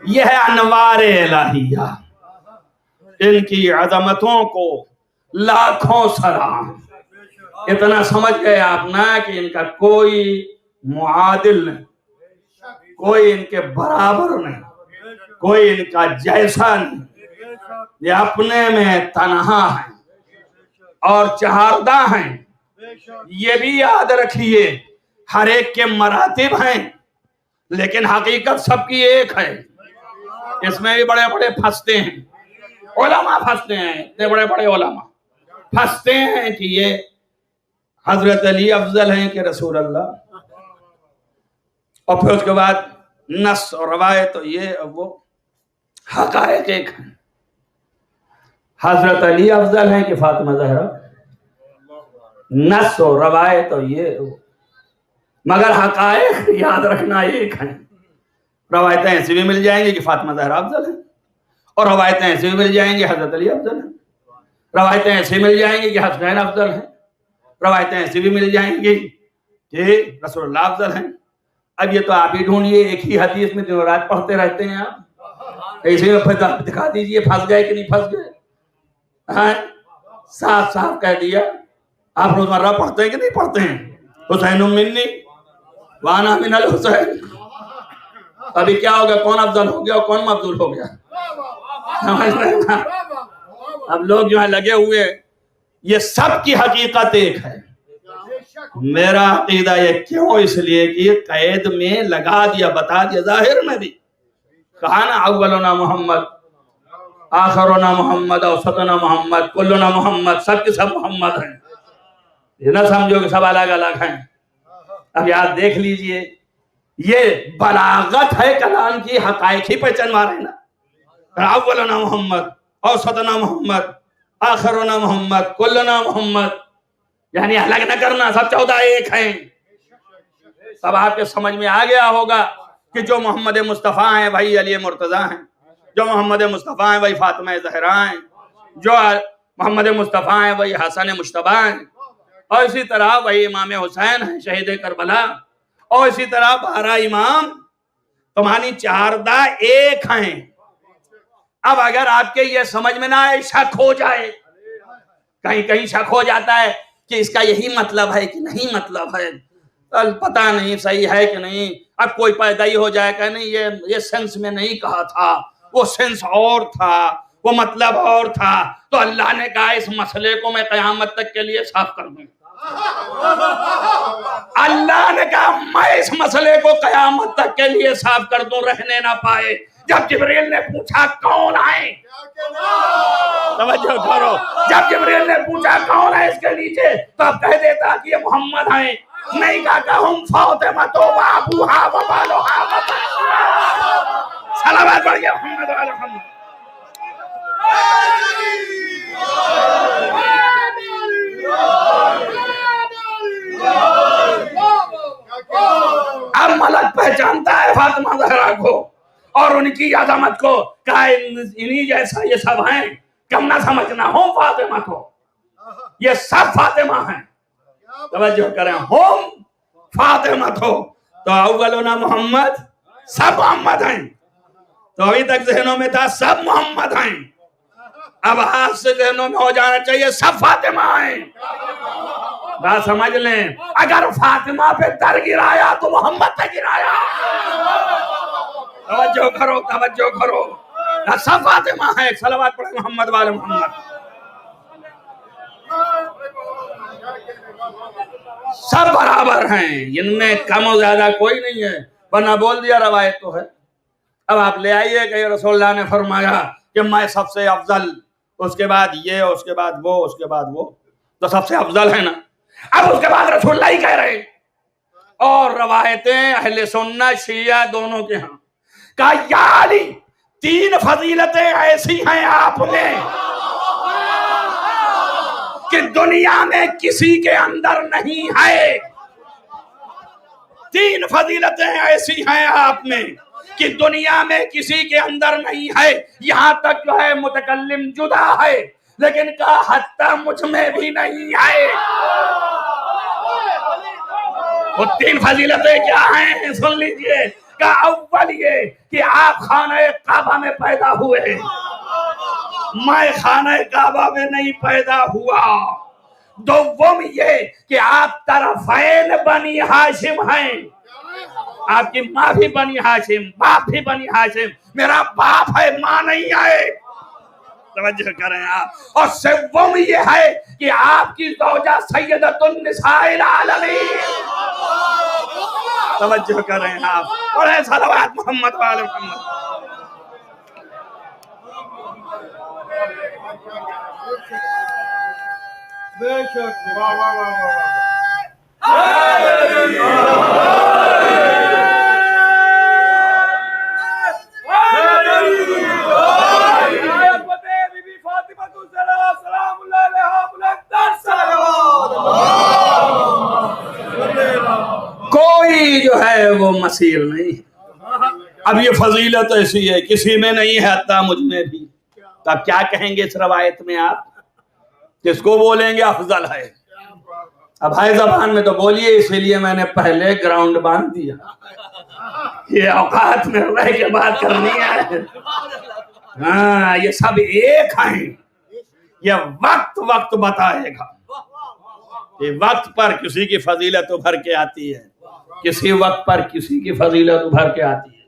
یہ ہے انوار الہیہ. ان کی عظمتوں کو لاکھوں سلام. اتنا سمجھ گئے آپ نا کہ ان کا کوئی معادل نہیں، کوئی ان کے برابر نہیں، کوئی ان کا جیسا نہیں. یہ اپنے میں تنہا ہیں اور چہاردہ ہیں. یہ بھی یاد رکھیے ہر ایک کے مراتب ہیں لیکن حقیقت سب کی ایک ہے. اس میں بھی بڑے بڑے پھنستے ہیں، علماء پھنستے ہیں، اتنے بڑے بڑے علماء پھنستے ہیں کہ یہ حضرت علی افضل ہیں کہ رسول اللہ، اور پھر اس کے بعد نص اور روایت یہ وہ حقائق ایک ہیں. حضرت علی افضل ہیں کہ فاطمہ زہرا، نص و روایت اور یہ مگر حقائق یاد رکھنا ایک ہیں. روایتیں ایسی بھی مل جائیں گی کہ فاطمہ زہرا افضل ہیں، اور روایتیں ایسی بھی مل جائیں گی حضرت علی افضل ہیں. روایتیں ایسی مل جائیں گی کہ حسنین افضل ہیں. روایتیں ایسی بھی مل جائیں گی کہ رسول اللہ افضل ہیں. اب یہ تو آپ ہی ڈھونڈیے، ایک ہی حدیث میں دن رات پڑھتے رہتے ہیں آپ. اسی میں پھر دکھا دیجئے پھنس گئے کہ نہیں پھنس گئے. صاف صاف کہہ دیا. آپ روزمرہ پڑھتے ہیں کہ نہیں پڑھتے ہیں؟ حسین منی وانا من الحسین. ابھی کیا ہو گیا؟ کون افضل ہو گیا اور کون مفضول ہو گیا؟ اب لوگ جو ہیں لگے ہوئے، یہ سب کی حقیقت ایک ہے. میرا عقیدہ یہ کیوں؟ اس لیے کہ یہ قید میں لگا دیا، بتا دیا. ظاہر میں بھی کہا نا اولنا محمد، آخرنا محمد، اوسطنا محمد، کلنا محمد. سب کے سب محمد ہیں. یہ نہ سمجھو کہ سب الگ الگ ہیں. اب یاد دیکھ لیجئے، یہ بلاغت ہے کلام کی. حقائق ہی پہچان مارے نا. اولنا محمد، اوسطنا محمد، آخرنا محمد، کلنا محمد. یعنی الگ نہ کرنا، سب 14 ایک ہیں. سب آپ کے سمجھ میں آ گیا ہوگا کہ جو محمد مصطفیٰ ہیں وہی علی مرتضیٰ ہیں، جو محمد مصطفیٰ ہیں وہی فاطمہ زہرا ہیں، جو محمد مصطفیٰ ہیں وہی حسن مجتبی ہیں، اور اسی طرح وہی امام حسین ہیں شہید کربلا، اور اسی طرح 12 امام. تمہاری 14 ایک ہیں. اب اگر آپ کے یہ سمجھ میں نہ آئے، شک ہو جائے، کہیں کہیں شک ہو جاتا ہے کہ اس کا یہی مطلب ہے کہ نہیں مطلب ہے، پتہ نہیں صحیح ہے کہ نہیں. اب کوئی پیدا ہی ہو جائے کہ نہیں یہ سینس میں نہیں کہا تھا، وہ سینس اور تھا، وہ مطلب اور تھا. تو اللہ نے کہا اس مسئلے کو میں قیامت تک کے لیے صاف کر دوں. اللہ نے کہا میں اس مسئلے کو قیامت تک کے لیے صاف کر دوں، رہنے نہ پائے. جب جبریل نے پوچھا کون آئے، توجہ کرو، جب جبریل نے پوچھا کون ہے اس کے نیچے، تو اب کہہ دیتا کہ یہ محمد ہیں. نہیں کہا کہ ہم فاطمہ تو ابوہا و بالوہا و بابا. صلوات پڑھ گیا محمد و آل محمد. اب ملک پہچانتا ہے فاطمہ زہرا کو اور ان کی عظمت کو، کہا انہی جیسا یہ سب ہیں، کم نہ سمجھنا، ہم فاطمہ کو، یہ سب فاطمہ ہیں۔ توجہ کریں، ہم فاطمہ تو اولنا محمد، سب محمد ہیں۔ تو ابھی تک ذہنوں میں تھا سب محمد ہیں، اب آج سے ذہنوں میں ہو جانا چاہیے سب فاطمہ ہیں۔ بات سمجھ لیں، اگر فاطمہ پہ در گرایا تو محمد پہ گرایا۔ توجہ کرو، توجہ کرو، سب فاطمہ ہیں۔ صلوات پڑھیں محمد والے محمد۔ سب برابر ہیں، ان میں کم و زیادہ کوئی نہیں ہے، ورنہ بول دیا روایت تو ہے۔ اب آپ لے آئیے کہ رسول اللہ نے فرمایا کہ میں سب سے افضل، اس کے بعد یہ، اس کے بعد وہ، اس کے بعد وہ، تو سب سے افضل ہے نا۔ اب اس کے بعد رسول اللہ ہی کہہ رہے، اور روایتیں اہل سنت شیعہ دونوں کے ہاں، کہا یا علی 3 فضیلتیں ایسی ہیں آپ میں کہ دنیا میں کسی کے اندر نہیں ہے۔ 3 فضیلتیں ایسی ہیں آپ میں کہ دنیا میں کسی کے اندر نہیں ہے، یہاں تک جو ہے متکلم جدا ہے، لیکن کہا حتی مجھ میں بھی نہیں ہے۔ وہ 3 فضیلتیں کیا ہیں سن لیجئے۔ کہ اول یہ کہ آپ خانہ کعبہ میں پیدا ہوئے، میں خانہ کعبہ میں نہیں پیدا ہوا۔ دوم یہ کہ آپ طرفین بنی ہاشم ہیں، آپ کی ماں بھی بنی ہاشم، باپ بھی بنی ہاشم، میرا باپ ہے، ماں نہیں ہے۔ توجہ کریں آپ۔ اور سوم یہ ہے کہ آپ کی زوجہ سیدۃ النساء العالمین۔ توجہ کریں آپ، پڑھیں صلوات محمد والے محمد۔ بے شک، واہ واہ واہ واہ۔ کوئی جو ہے وہ مسیر نہیں۔ اب یہ فضیلت ایسی ہے کسی میں نہیں ہے، حتیٰ مجھ میں بھی۔ تو اب کیا کہیں گے اس روایت میں آپ؟ کس کو بولیں گے افضل ہے؟ اب ہے زبان میں تو بولیے، اسی لیے میں نے پہلے گراؤنڈ باندھ دیا، یہ اوقات میں رہ کے بات کرنی ہے۔ ہاں، یہ سب ایک ہیں، یہ وقت بتائے گا، یہ وقت پر کسی کی فضیلت ابھر کے آتی ہے، کسی وقت پر کسی کی فضیلت ابھر کے آتی ہے،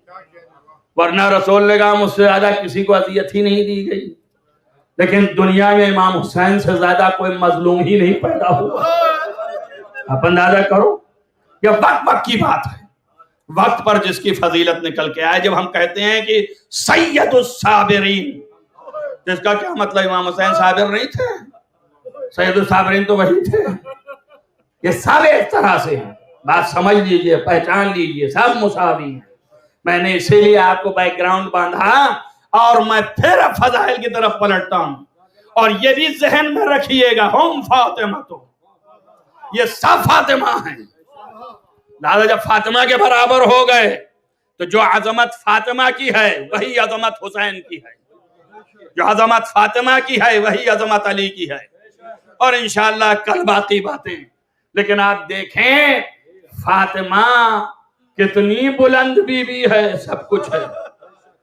ورنہ رسول نے کہا مجھ سے زیادہ کسی کو اذیت ہی نہیں دی گئی، لیکن دنیا میں امام حسین سے زیادہ کوئی مظلوم ہی نہیں پیدا ہوا۔ آپ اندازہ کرو، یہ وقت کی بات ہے، وقت پر جس کی فضیلت نکل کے آئے۔ جب ہم کہتے ہیں کہ سید الصابرین، جس کا کیا مطلب امام حسین صابر نہیں تھے؟ سید الصابرین تو وہی تھے۔ یہ سب ایک طرح سے ہیں، بات سمجھ لیجئے، پہچان لیجئے، سب مساوی ہیں۔ میں نے اسی لیے آپ کو بیک گراؤنڈ باندھا، اور میں پھر فضائل کی طرف پلٹتا ہوں، اور یہ بھی ذہن میں رکھیے گا، ہم فاطمہ تو یہ سب فاطمہ ہیں۔ لہذا جب فاطمہ کے برابر ہو گئے تو جو عظمت فاطمہ کی ہے وہی عظمت حسین کی ہے، جو عظمت فاطمہ کی ہے وہی عظمت علی کی ہے، اور انشاءاللہ کل باقی باتیں۔ لیکن آپ دیکھیں فاطمہ کتنی بلند بی بی ہے، سب کچھ ہے،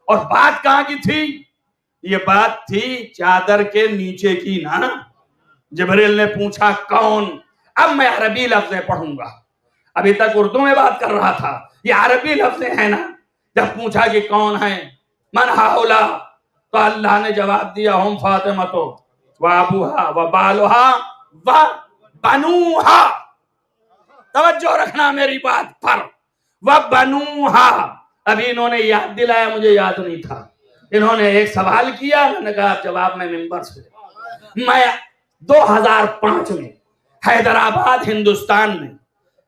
اور بات کہاں کی تھی؟ یہ بات تھی چادر کے نیچے کی نا۔ جبریل نے پوچھا کون؟ اب میں عربی لفظیں پڑھوں گا، ابھی تک اردو میں بات کر رہا تھا، یہ عربی لفظیں ہیں نا۔ جب پوچھا کہ کون ہیں، من ہاؤلا، تو اللہ نے جواب دیا ہم فاطمہ تو و ابوہا و بالوہا و بنوہا۔ توجہ رکھنا میری بات پر، و بنوہا۔ ابھی انہوں نے یاد دلایا، مجھے یاد نہیں تھا، انہوں نے ایک سوال کیا، میں نے کہا جواب میں ممبر سے۔ میں 2005 میں حیدرآباد ہندوستان میں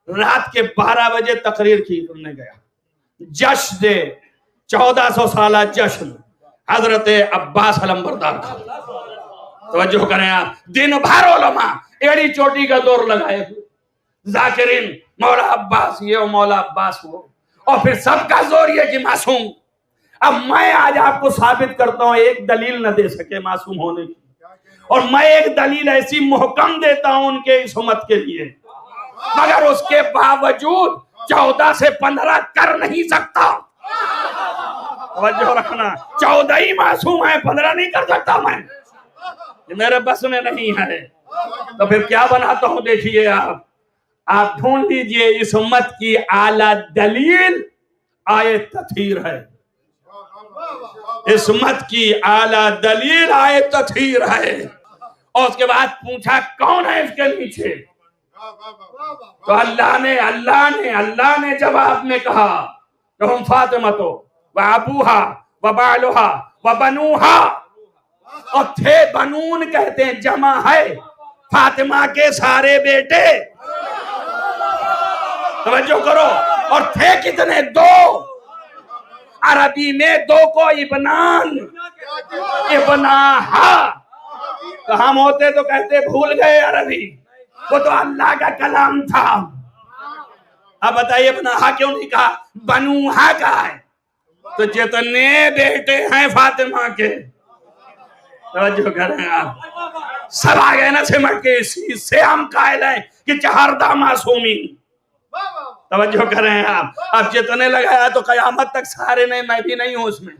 رات کے 12 بجے تقریر کی کرنے گیا، جشن 1400 سالہ جشن حضرت عباس علمبردار کا۔ توجہ کریں آپ، دن بھر علماء ایڑی چوٹی کا دور لگائے ہوئے، ذاکرین مولا عباس یہ و مولا عباس وہ، اور پھر سب کا زور یہ کہ معصوم. اب میں آج آپ کو ثابت کرتا ہوں، ایک دلیل نہ دے سکے معصوم ہونے کی، اور میں ایک دلیل ایسی محکم دیتا ہوں ان کے اس امت کے لیے، مگر اس کے باوجود 14 سے 15 کر نہیں سکتا. توجہ رکھنا، 14 ہی معصوم ہیں، 15 نہیں کر سکتا میں، یہ میرے بس میں نہیں ہے. تو پھر کیا بناتا ہوں؟ دیکھیے آپ ڈھونڈ لیجئے اس امت کی اعلیٰ دلیل آیت تطہیر ہے. اس امت کی اعلیٰ دلیل آیت تطہیر ہے. اور اس کے بعد پوچھا کون ہے اس کے نیچے؟ تو اللہ نے جواب میں کہا لہم فاطمۃ و ابوہا و بالہا و بنوہا. اور تھے بنون کہتے ہیں جمع ہے فاطمہ کے سارے بیٹے. توجہ کرو، اور تھے کتنے؟ 2. عربی میں 2 کو ابنان، ابناہا. تو ہم ہوتے تو کہتے بھول گئے عربی، وہ تو اللہ کا کلام تھا. اب بتائیے ابناہا کیوں نہیں کہا؟ بنوہا کہا ہے. تو جتنے بیٹے ہیں فاطمہ کے، توجہ کریں آپ، سب آگئے نا سمٹ کے. اسی سے ہم قائل ہیں کہ 14 معصومین. توجہ کریں آپ. اب جتنے لگایا تو قیامت تک سارے نہیں، میں بھی نہیں ہوں اس میں،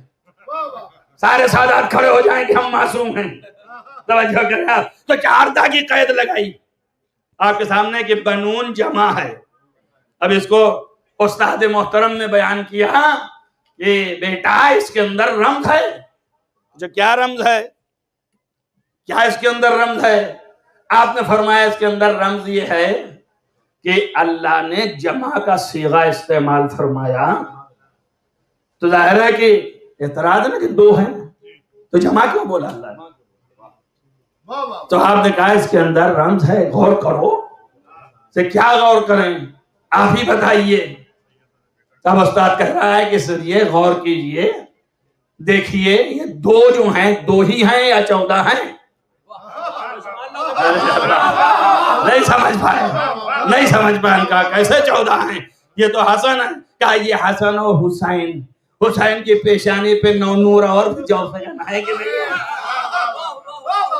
سارے سادات کھڑے ہو جائیں کہ ہم معصوم ہیں. توجہ کریں آپ. تو 14 کی قید لگائی آپ کے سامنے کہ بنون جمع ہے. اب اس کو استاد محترم نے بیان کیا کہ بیٹا اس کے اندر رمز ہے. جو کیا رمز ہے؟ کیا اس کے اندر رمز ہے؟ آپ نے فرمایا اس کے اندر رمز یہ ہے کہ اللہ نے جمع کا صیغہ استعمال فرمایا. تو ظاہر ہے کہ اعتراض ہے نا کہ 2 ہیں، تو جمع کیوں بولا اللہ نے؟ تو آپ نے کہا اس کے اندر رمز ہے، غور کرو. سے کیا غور کریں؟ آپ ہی بتائیے. تب استاد کہہ رہا ہے کہ سر یہ غور کیجئے، دیکھیے یہ 2 جو ہیں 2 ہی ہیں یا 14 ہیں؟ نہیں سمجھ پائے ان کا کیسے 14 ہیں؟ یہ تو حسن ہے. کہا یہ حسن و حسین کی پیشانی پہ 9 نور اور بھی جو سجن ہے کہ نہیں؟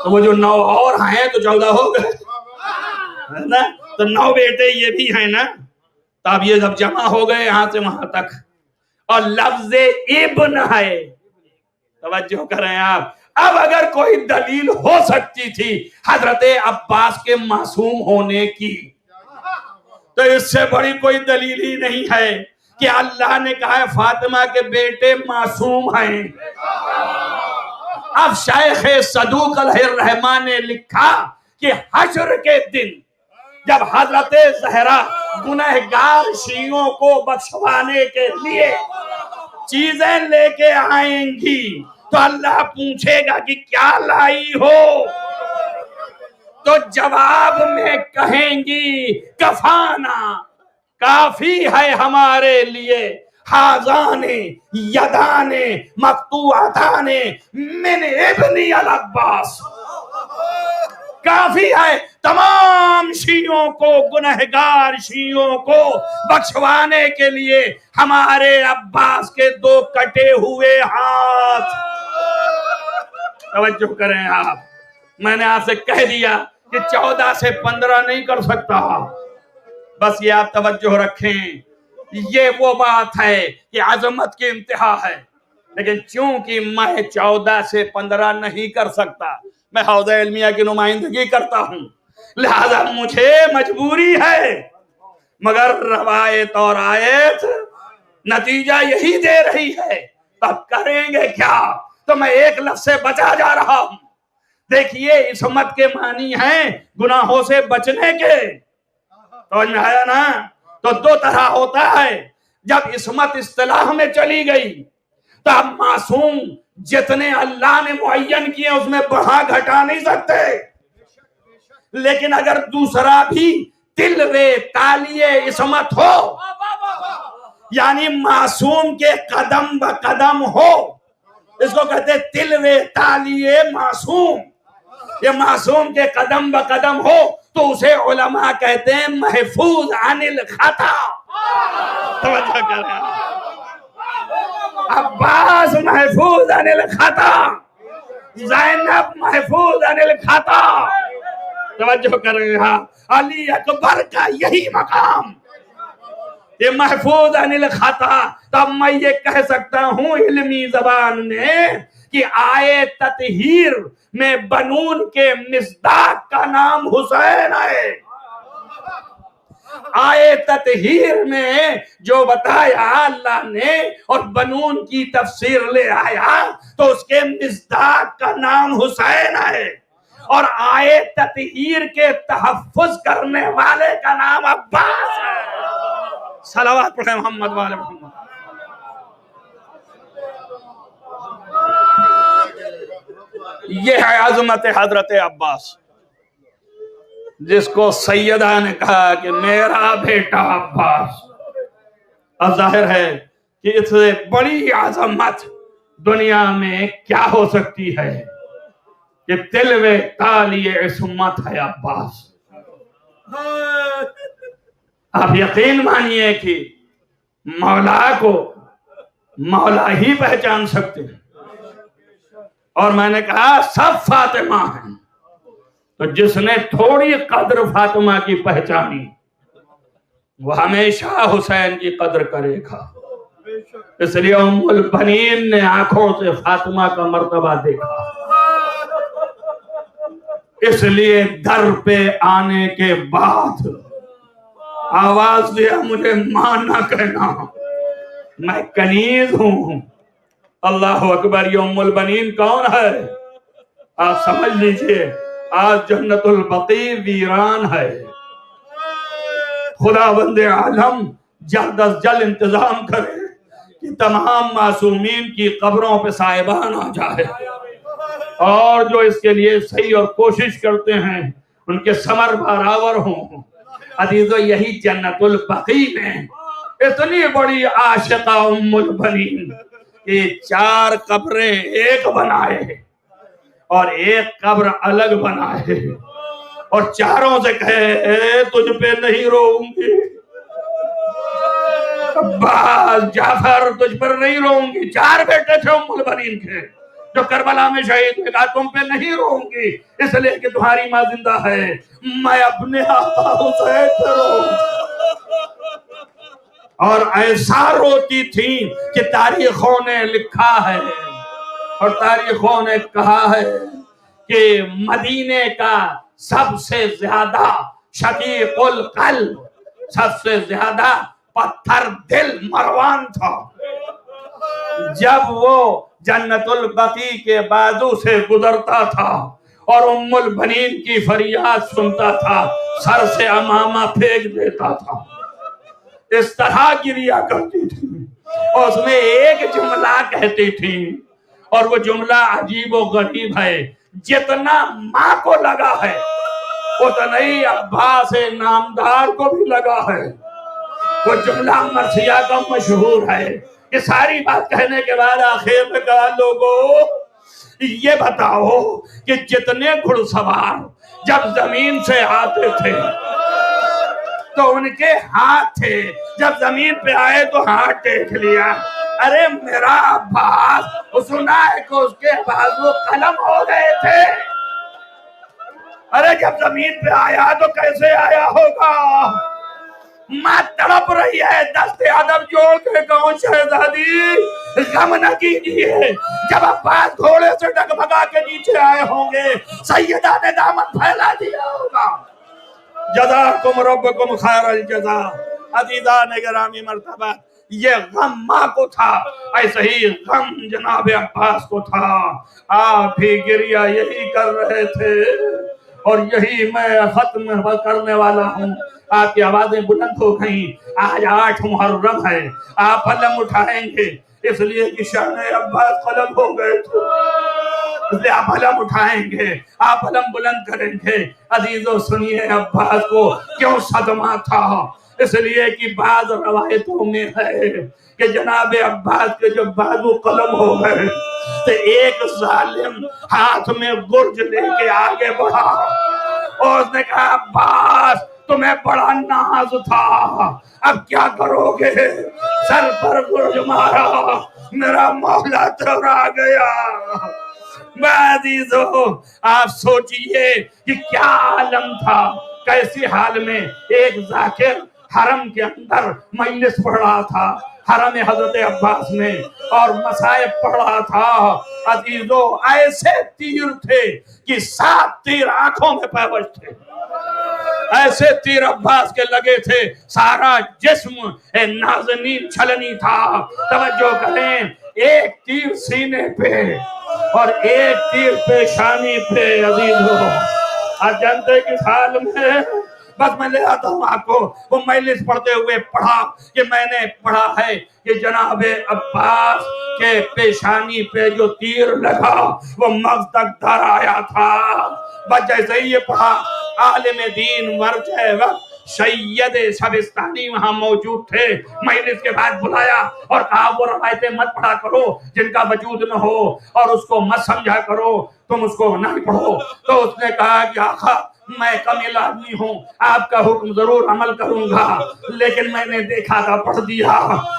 تو وہ جو 9 اور ہیں تو 14 ہو گئے نا. تو 9 بیٹے یہ بھی ہیں نا. تو اب یہ جب جمع ہو گئے یہاں سے وہاں تک، اور لفظ ابن ہے. توجہ کریں آپ. اب اگر کوئی دلیل ہو سکتی تھی حضرت عباس کے معصوم ہونے کی، تو اس سے بڑی کوئی دلیل ہی نہیں ہے کہ اللہ نے کہا ہے فاطمہ کے بیٹے معصوم ہیں. اب شیخ صدوق علیہ الرحمہ نے لکھا کہ حشر کے دن جب حضرت زہرا گنہگار شیعوں کو بخشوانے کے لیے چیزیں لے کے آئیں گی تو اللہ پوچھے گا کہ کیا لائی ہو؟ تو جواب میں کہیں گی کفانا، کافی ہے ہمارے لیے، حاضان یدان مقطوعتان من ابن العباس. کافی ہے تمام شیعوں کو، گنہگار شیعوں کو بخشوانے کے لیے ہمارے عباس کے 2 کٹے ہوئے ہاتھ. توجہ کریں آپ. میں نے آپ سے کہہ دیا کہ 14 سے 15 نہیں کر سکتا. بس یہ آپ توجہ رکھیں، یہ وہ بات ہے کہ عظمت کی انتہا ہے. لیکن چونکہ میں 14 سے 15 نہیں کر سکتا، میں حوزہ علمیہ کی نمائندگی کرتا ہوں، لہذا مجھے مجبوری ہے. مگر روایت اور آیت نتیجہ یہی دے رہی ہے. تب کریں گے کیا؟ تو میں ایک لفظ سے بچا جا رہا ہوں. دیکھیے اس امت کے معنی ہیں گناہوں سے بچنے کے. سمجھ میں آیا نا؟ تو 2 طرح ہوتا ہے. جب اسمت اصطلاح میں چلی گئی تو اب معصوم جتنے اللہ نے معین کیے اس میں بڑھا گھٹا نہیں سکتے. لیکن اگر دوسرا بھی تلوے تالیے اسمت ہو، یعنی معصوم کے قدم بقدم ہو، اس کو کہتے ہیں تلوے تالیے معصوم. یہ معصوم کے قدم بقدم ہو تو اسے علماء کہتے ہیں محفوظ عن الخطا. توجہ کریں، عباس محفوظ عن الخطا، زینب محفوظ عن الخطا. توجہ کریں، علی اکبر کا یہی مقام، یہ محفوظ عن الخطا. تب میں یہ کہہ سکتا ہوں علمی زبان میں کہ آئے تطہیر میں بنون کے مصداق کا نام حسین ہے. آئے تطہیر میں جو بتایا اللہ نے اور بنون کی تفسیر لے آیا تو اس کے مصداق کا نام حسین ہے، اور آئے تطہیر کے تحفظ کرنے والے کا نام عباس ہے. صلوات پڑھیں محمد والے محمد. یہ ہے عظمت حضرت عباس، جس کو سیدہ نے کہا کہ میرا بیٹا عباس. اب ظاہر ہے کہ اس سے بڑی عظمت دنیا میں کیا ہو سکتی ہے کہ تلوے تالی عصمت ہے عباس. آپ یقین مانیے کہ مولا کو مولا ہی پہچان سکتے ہیں. اور میں نے کہا سب فاطمہ ہیں، تو جس نے تھوڑی قدر فاطمہ کی پہچانی وہ ہمیشہ حسین کی قدر کرے گا. اس لیے ام البنین نے آنکھوں سے فاطمہ کا مرتبہ دیکھا، اس لیے در پہ آنے کے بعد آواز دیا مجھے ماں نہ کہنا، میں کنیز ہوں. اللہ اکبر. یہ ام البنین کون ہے؟ آپ سمجھ لیجئے آج جنت البقیع ویران ہے. خداوند عالم جلد از جلد انتظام کرے کہ تمام معصومین کی قبروں پہ سائبان آ جائے، اور جو اس کے لیے صحیح اور کوشش کرتے ہیں ان کے ثمر برآور ہوں. عزیزو یہی جنت البقیع میں اتنی بڑی عاشقہ ام البنین کہ 4 قبریں ایک بنائے اور ایک قبر الگ بنائے اور چاروں سے کہے تجھ پہ نہیں روؤں گی عباس، جعفر تجھ پر نہیں روؤں گی. 4 بیٹے تھے ام البنین کے جو کربلا میں شہید ہوئے. کہا تم پہ نہیں روؤں گی اس لیے کہ تمہاری ماں زندہ ہے، میں اپنے آقا حسین پہ روؤں گی. اور ایسا روتی تھی کہ تاریخوں نے لکھا ہے اور تاریخوں نے کہا ہے کہ مدینے کا سب سے زیادہ شقیق القلب، سب سے زیادہ پتھر دل مروان تھا. جب وہ جنت البقیع کے بازو سے گزرتا تھا اور ام البنین کی فریاد سنتا تھا سر سے عمامہ پھینک دیتا تھا، اس طرح گریا کرتی تھی. اور اس میں ایک جملہ کہتی تھی، اور وہ جملہ عجیب و غریب ہے، جتنا ماں کو لگا ہے اتنا ہی عباس نامدار کو بھی لگا ہے. وہ جملہ مرثیہ کا مشہور ہے. یہ ساری بات کہنے کے بعد آخر میں کہا لوگو یہ بتاؤ کہ جتنے گھڑ سوار جب زمین سے آتے تھے تو ان کے ہاتھ تھے، جب زمین پہ آئے تو ہاتھ ٹیک لیا. ارے میرا عباس سنا ہے کہ اس کے بازو قلم ہو گئے تھے. ارے جب زمین پہ آیا تو کیسے آیا ہوگا؟ ماں تڑپ رہی ہے، دست ادب جوڑ کے کہوں شہزادی غم نہ کیجیے. جب عباس گھوڑے سے ڈگمگا کے نیچے آئے ہوں گے سیدہ نے دامن پھیلا دیا ہوگا. جزاکم ربکم خیر الجزا. عزیزان گرامی مرتبہ یہ غم ماں کو تھا، ایسے ہی غم جناب عباس کو تھا. آپ بھی گریہ یہی کر رہے تھے اور یہی میں ختم کرنے والا ہوں. آپ کی آوازیں بلند ہو گئیں. آج 8 محرم ہے، آپ علم اٹھائیں گے اس لیے کہ شان عباس قلم ہو گئے تھے، اس لیے آپ علم اٹھائیں گے، آپ علم بلند کریں گے. عزیزو سنیے عباس کو کیوں صدمہ تھا؟ اس لیے کہ بعض روایتوں میں ہے کہ جناب عباس کے جب بازو قلم ہو گئے تو ایک ظالم ہاتھ میں گرج لے کے آگے بڑھا اور اس نے کہا عباس تمہیں بڑا ناز تھا، اب کیا کرو گے؟ سر پر برج مارا، میرا مولا ٹھہرا گیا۔ عزیزو آپ سوچئے کہ کیا عالم تھا، کیسی حال میں ایک ذاکر حرم کے اندر مجلس پڑھ رہا تھا، حرم حضرت عباس میں، اور مصائب پڑھ رہا تھا۔ عزیزو ایسے تیر تھے کہ 7 تیر آنکھوں میں پیوست تھے، ایسے تیر عباس کے لگے تھے، سارا جسم نازنین چھلنی تھا۔ توجہ کریں، ایک تیر سینے پہ اور ایک تیر پیشانی پہ۔ عزیزو آپ جانتے کہ حال میں بس میں لے آتا ہوں آپ کو، وہ مجلس پڑھتے ہوئے پڑھا کہ میں نے پڑھا ہے کہ جناب عباس کے پیشانی پہ جو تیر لگا وہ مغز تک در آیا تھا۔ بس جیسے ہی یہ پڑھا، عالم دین مرجع وقت سید شبستانی وہاں موجود تھے، مجلس کے بعد بلایا اور کہا وہ روایتیں مت پڑھا کرو جن کا وجود نہ ہو، اور اس کو مت سمجھا کرو، تم اس کو نہیں پڑھو۔ تو اس نے کہا کہ آقا میں کامل آدمی ہوں، آپ کا حکم ضرور عمل کروں گا، لیکن میں نے دیکھا تھا پڑھ دیا۔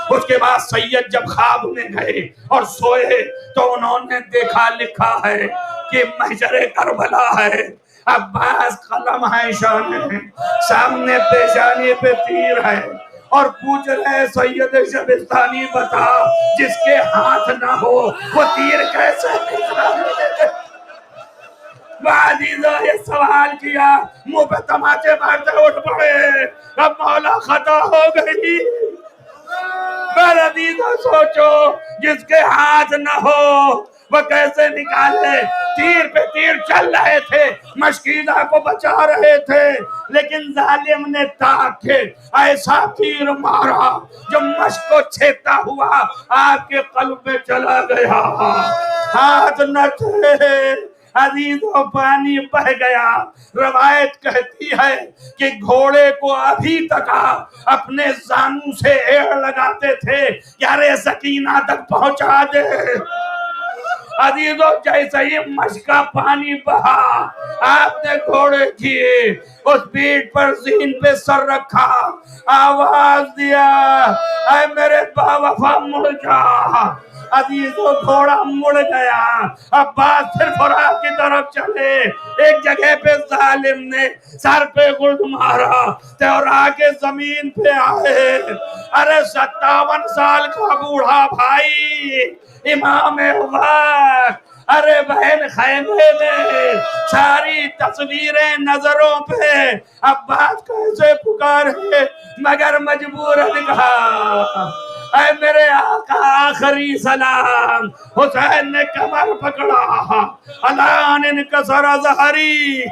اس کے بعد سید جب خواب میں گئے اور سوئے تو انہوں نے دیکھا لکھا ہے کہ محشر کربلا ہے، عباس قلم ہے شان ہے، سامنے پیشانی پہ تیر ہے، اور پوچھ رہے سید شبستانی بتا جس کے ہاتھ نہ ہو وہ تیر کیسے نکالے؟ عزیزہ یہ سوال کیا، منہ پہ تماچے مارتے اٹھ پڑے، اب مولا خطا ہو گئی۔ میرے عزیزہ سوچو جس کے ہاتھ نہ ہو وہ کیسے نکالے؟ تیر پہ تیر چل رہے تھے، مشکیزہ کو بچا رہے تھے، لیکن ظالم نے تاک کے ایسا تیر مارا جو مشک کو چھیدتا ہوا آپ کے قلب میں چلا گیا۔ ہاتھ نہ تھے، عزیزوں پانی بہ گیا۔ روایت کہتی ہے کہ گھوڑے کو ابھی تک اپنے زانوں سے ایڑ لگاتے تھے کہ ارے سکینہ تک پہنچا دے۔ عزیزوں جیسے ہی مشکا پانی بہا، آپ نے گھوڑے کیے، اس پیٹھ پر زین پہ سر رکھا، آواز دیا اے میرے با وفا مڑ جا۔ عزیزوں گھوڑا مڑ گیا، عباس پھر فرات کی طرف چلے۔ ایک جگہ پہ ظالم نے سر پہ گرد مارا اور آگے زمین پہ آئے۔ ارے 57 سال کا بوڑھا بھائی امام وقت، ارے بہن خیمے میں ساری تصویریں نظروں پہ، عباس کیسے پکارے مگر مجبورن کہا اے میرے آقا آخری سلام۔ حسین نے کمر پکڑا، الان انکسر ظہری۔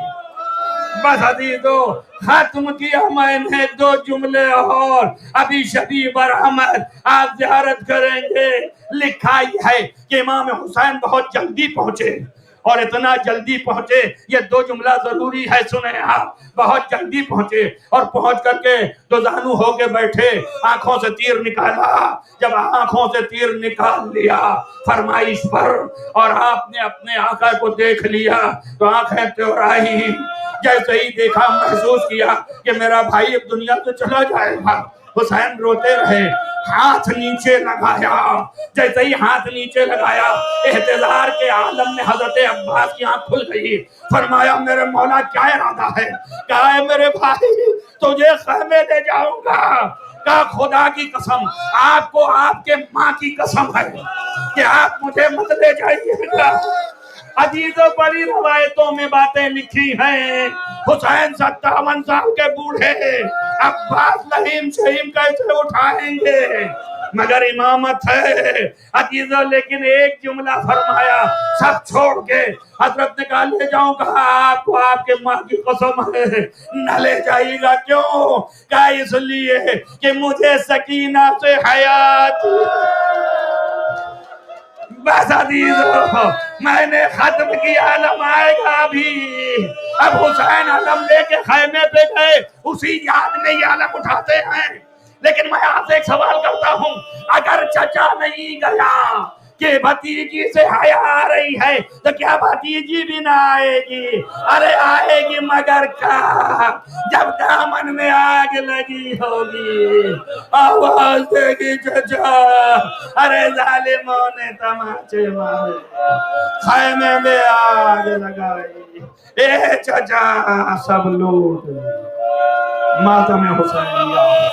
بس عزیزو ختم کیا میں نے 2 جملے اور، ابھی شبی برحمت آپ زیارت کریں گے۔ لکھا ہی ہے کہ امام حسین بہت جلدی پہنچے، اور اتنا جلدی پہنچے، یہ 2 جملہ ضروری ہے سنیں آپ، بہت جلدی پہنچے اور پہنچ کر کے دو زانو ہو کے بیٹھے، آنکھوں سے تیر نکالا۔ جب آنکھوں سے تیر نکال لیا فرمائش پر اور آپ نے اپنے آقا کو دیکھ لیا تو آنکھیں تیورائی۔ جیسے ہی دیکھا محسوس کیا کہ میرا بھائی اب دنیا سے چلا جائے گا۔ حسین روتے رہے، ہاتھ نیچے لگایا، جیسے ہی ہاتھ نیچے لگایا احتضار کے عالم میں حضرت عباس کی آنکھ کھل گئی۔ فرمایا میرے مولا کیا ارادہ ہے؟ کہا ہے میرے بھائی تجھے خیمے لے جاؤں گا۔ کہا خدا کی قسم، آپ کو آپ کے ماں کی قسم ہے کہ آپ مجھے مت لے جائیے گا۔ عزیزوں بڑی روایتوں میں باتیں لکھی ہیں، حسین 57 سال کے بوڑھے، عباس لہیم شہیم کیسے اٹھائیں گے؟ مگر امامت ہے عزیزوں۔ لیکن ایک جملہ فرمایا، سب چھوڑ کے حضرت نے کہا لے جاؤں گا، آپ کو آپ کے ماں کی قسم ہے نہ لے جائیے گا۔ کیوں؟ کہا اس لیے کہ مجھے سکینہ سے حیات۔ بس عزیزو میں نے ختم کیا، علم آئے گا ابھی۔ اب حسین علم لے کے خیمے پہ گئے، اسی یاد میں یہ علم اٹھاتے ہیں۔ لیکن میں آپ سے ایک سوال کرتا ہوں، اگر چچا نہیں گیا کہ بھتیجی سے حیا آ رہی ہے تو کیا بھتیجی بھی نہ آئے گی؟ ارے آئے گی مگر کب؟ جب دامن میں آگ لگی ہوگی، آواز دے گی چچا، ارے ظالموں نے تماچے مارے، خیمے میں آگ لگائی، اے چچا سب لوٹ ماتم حسینیہ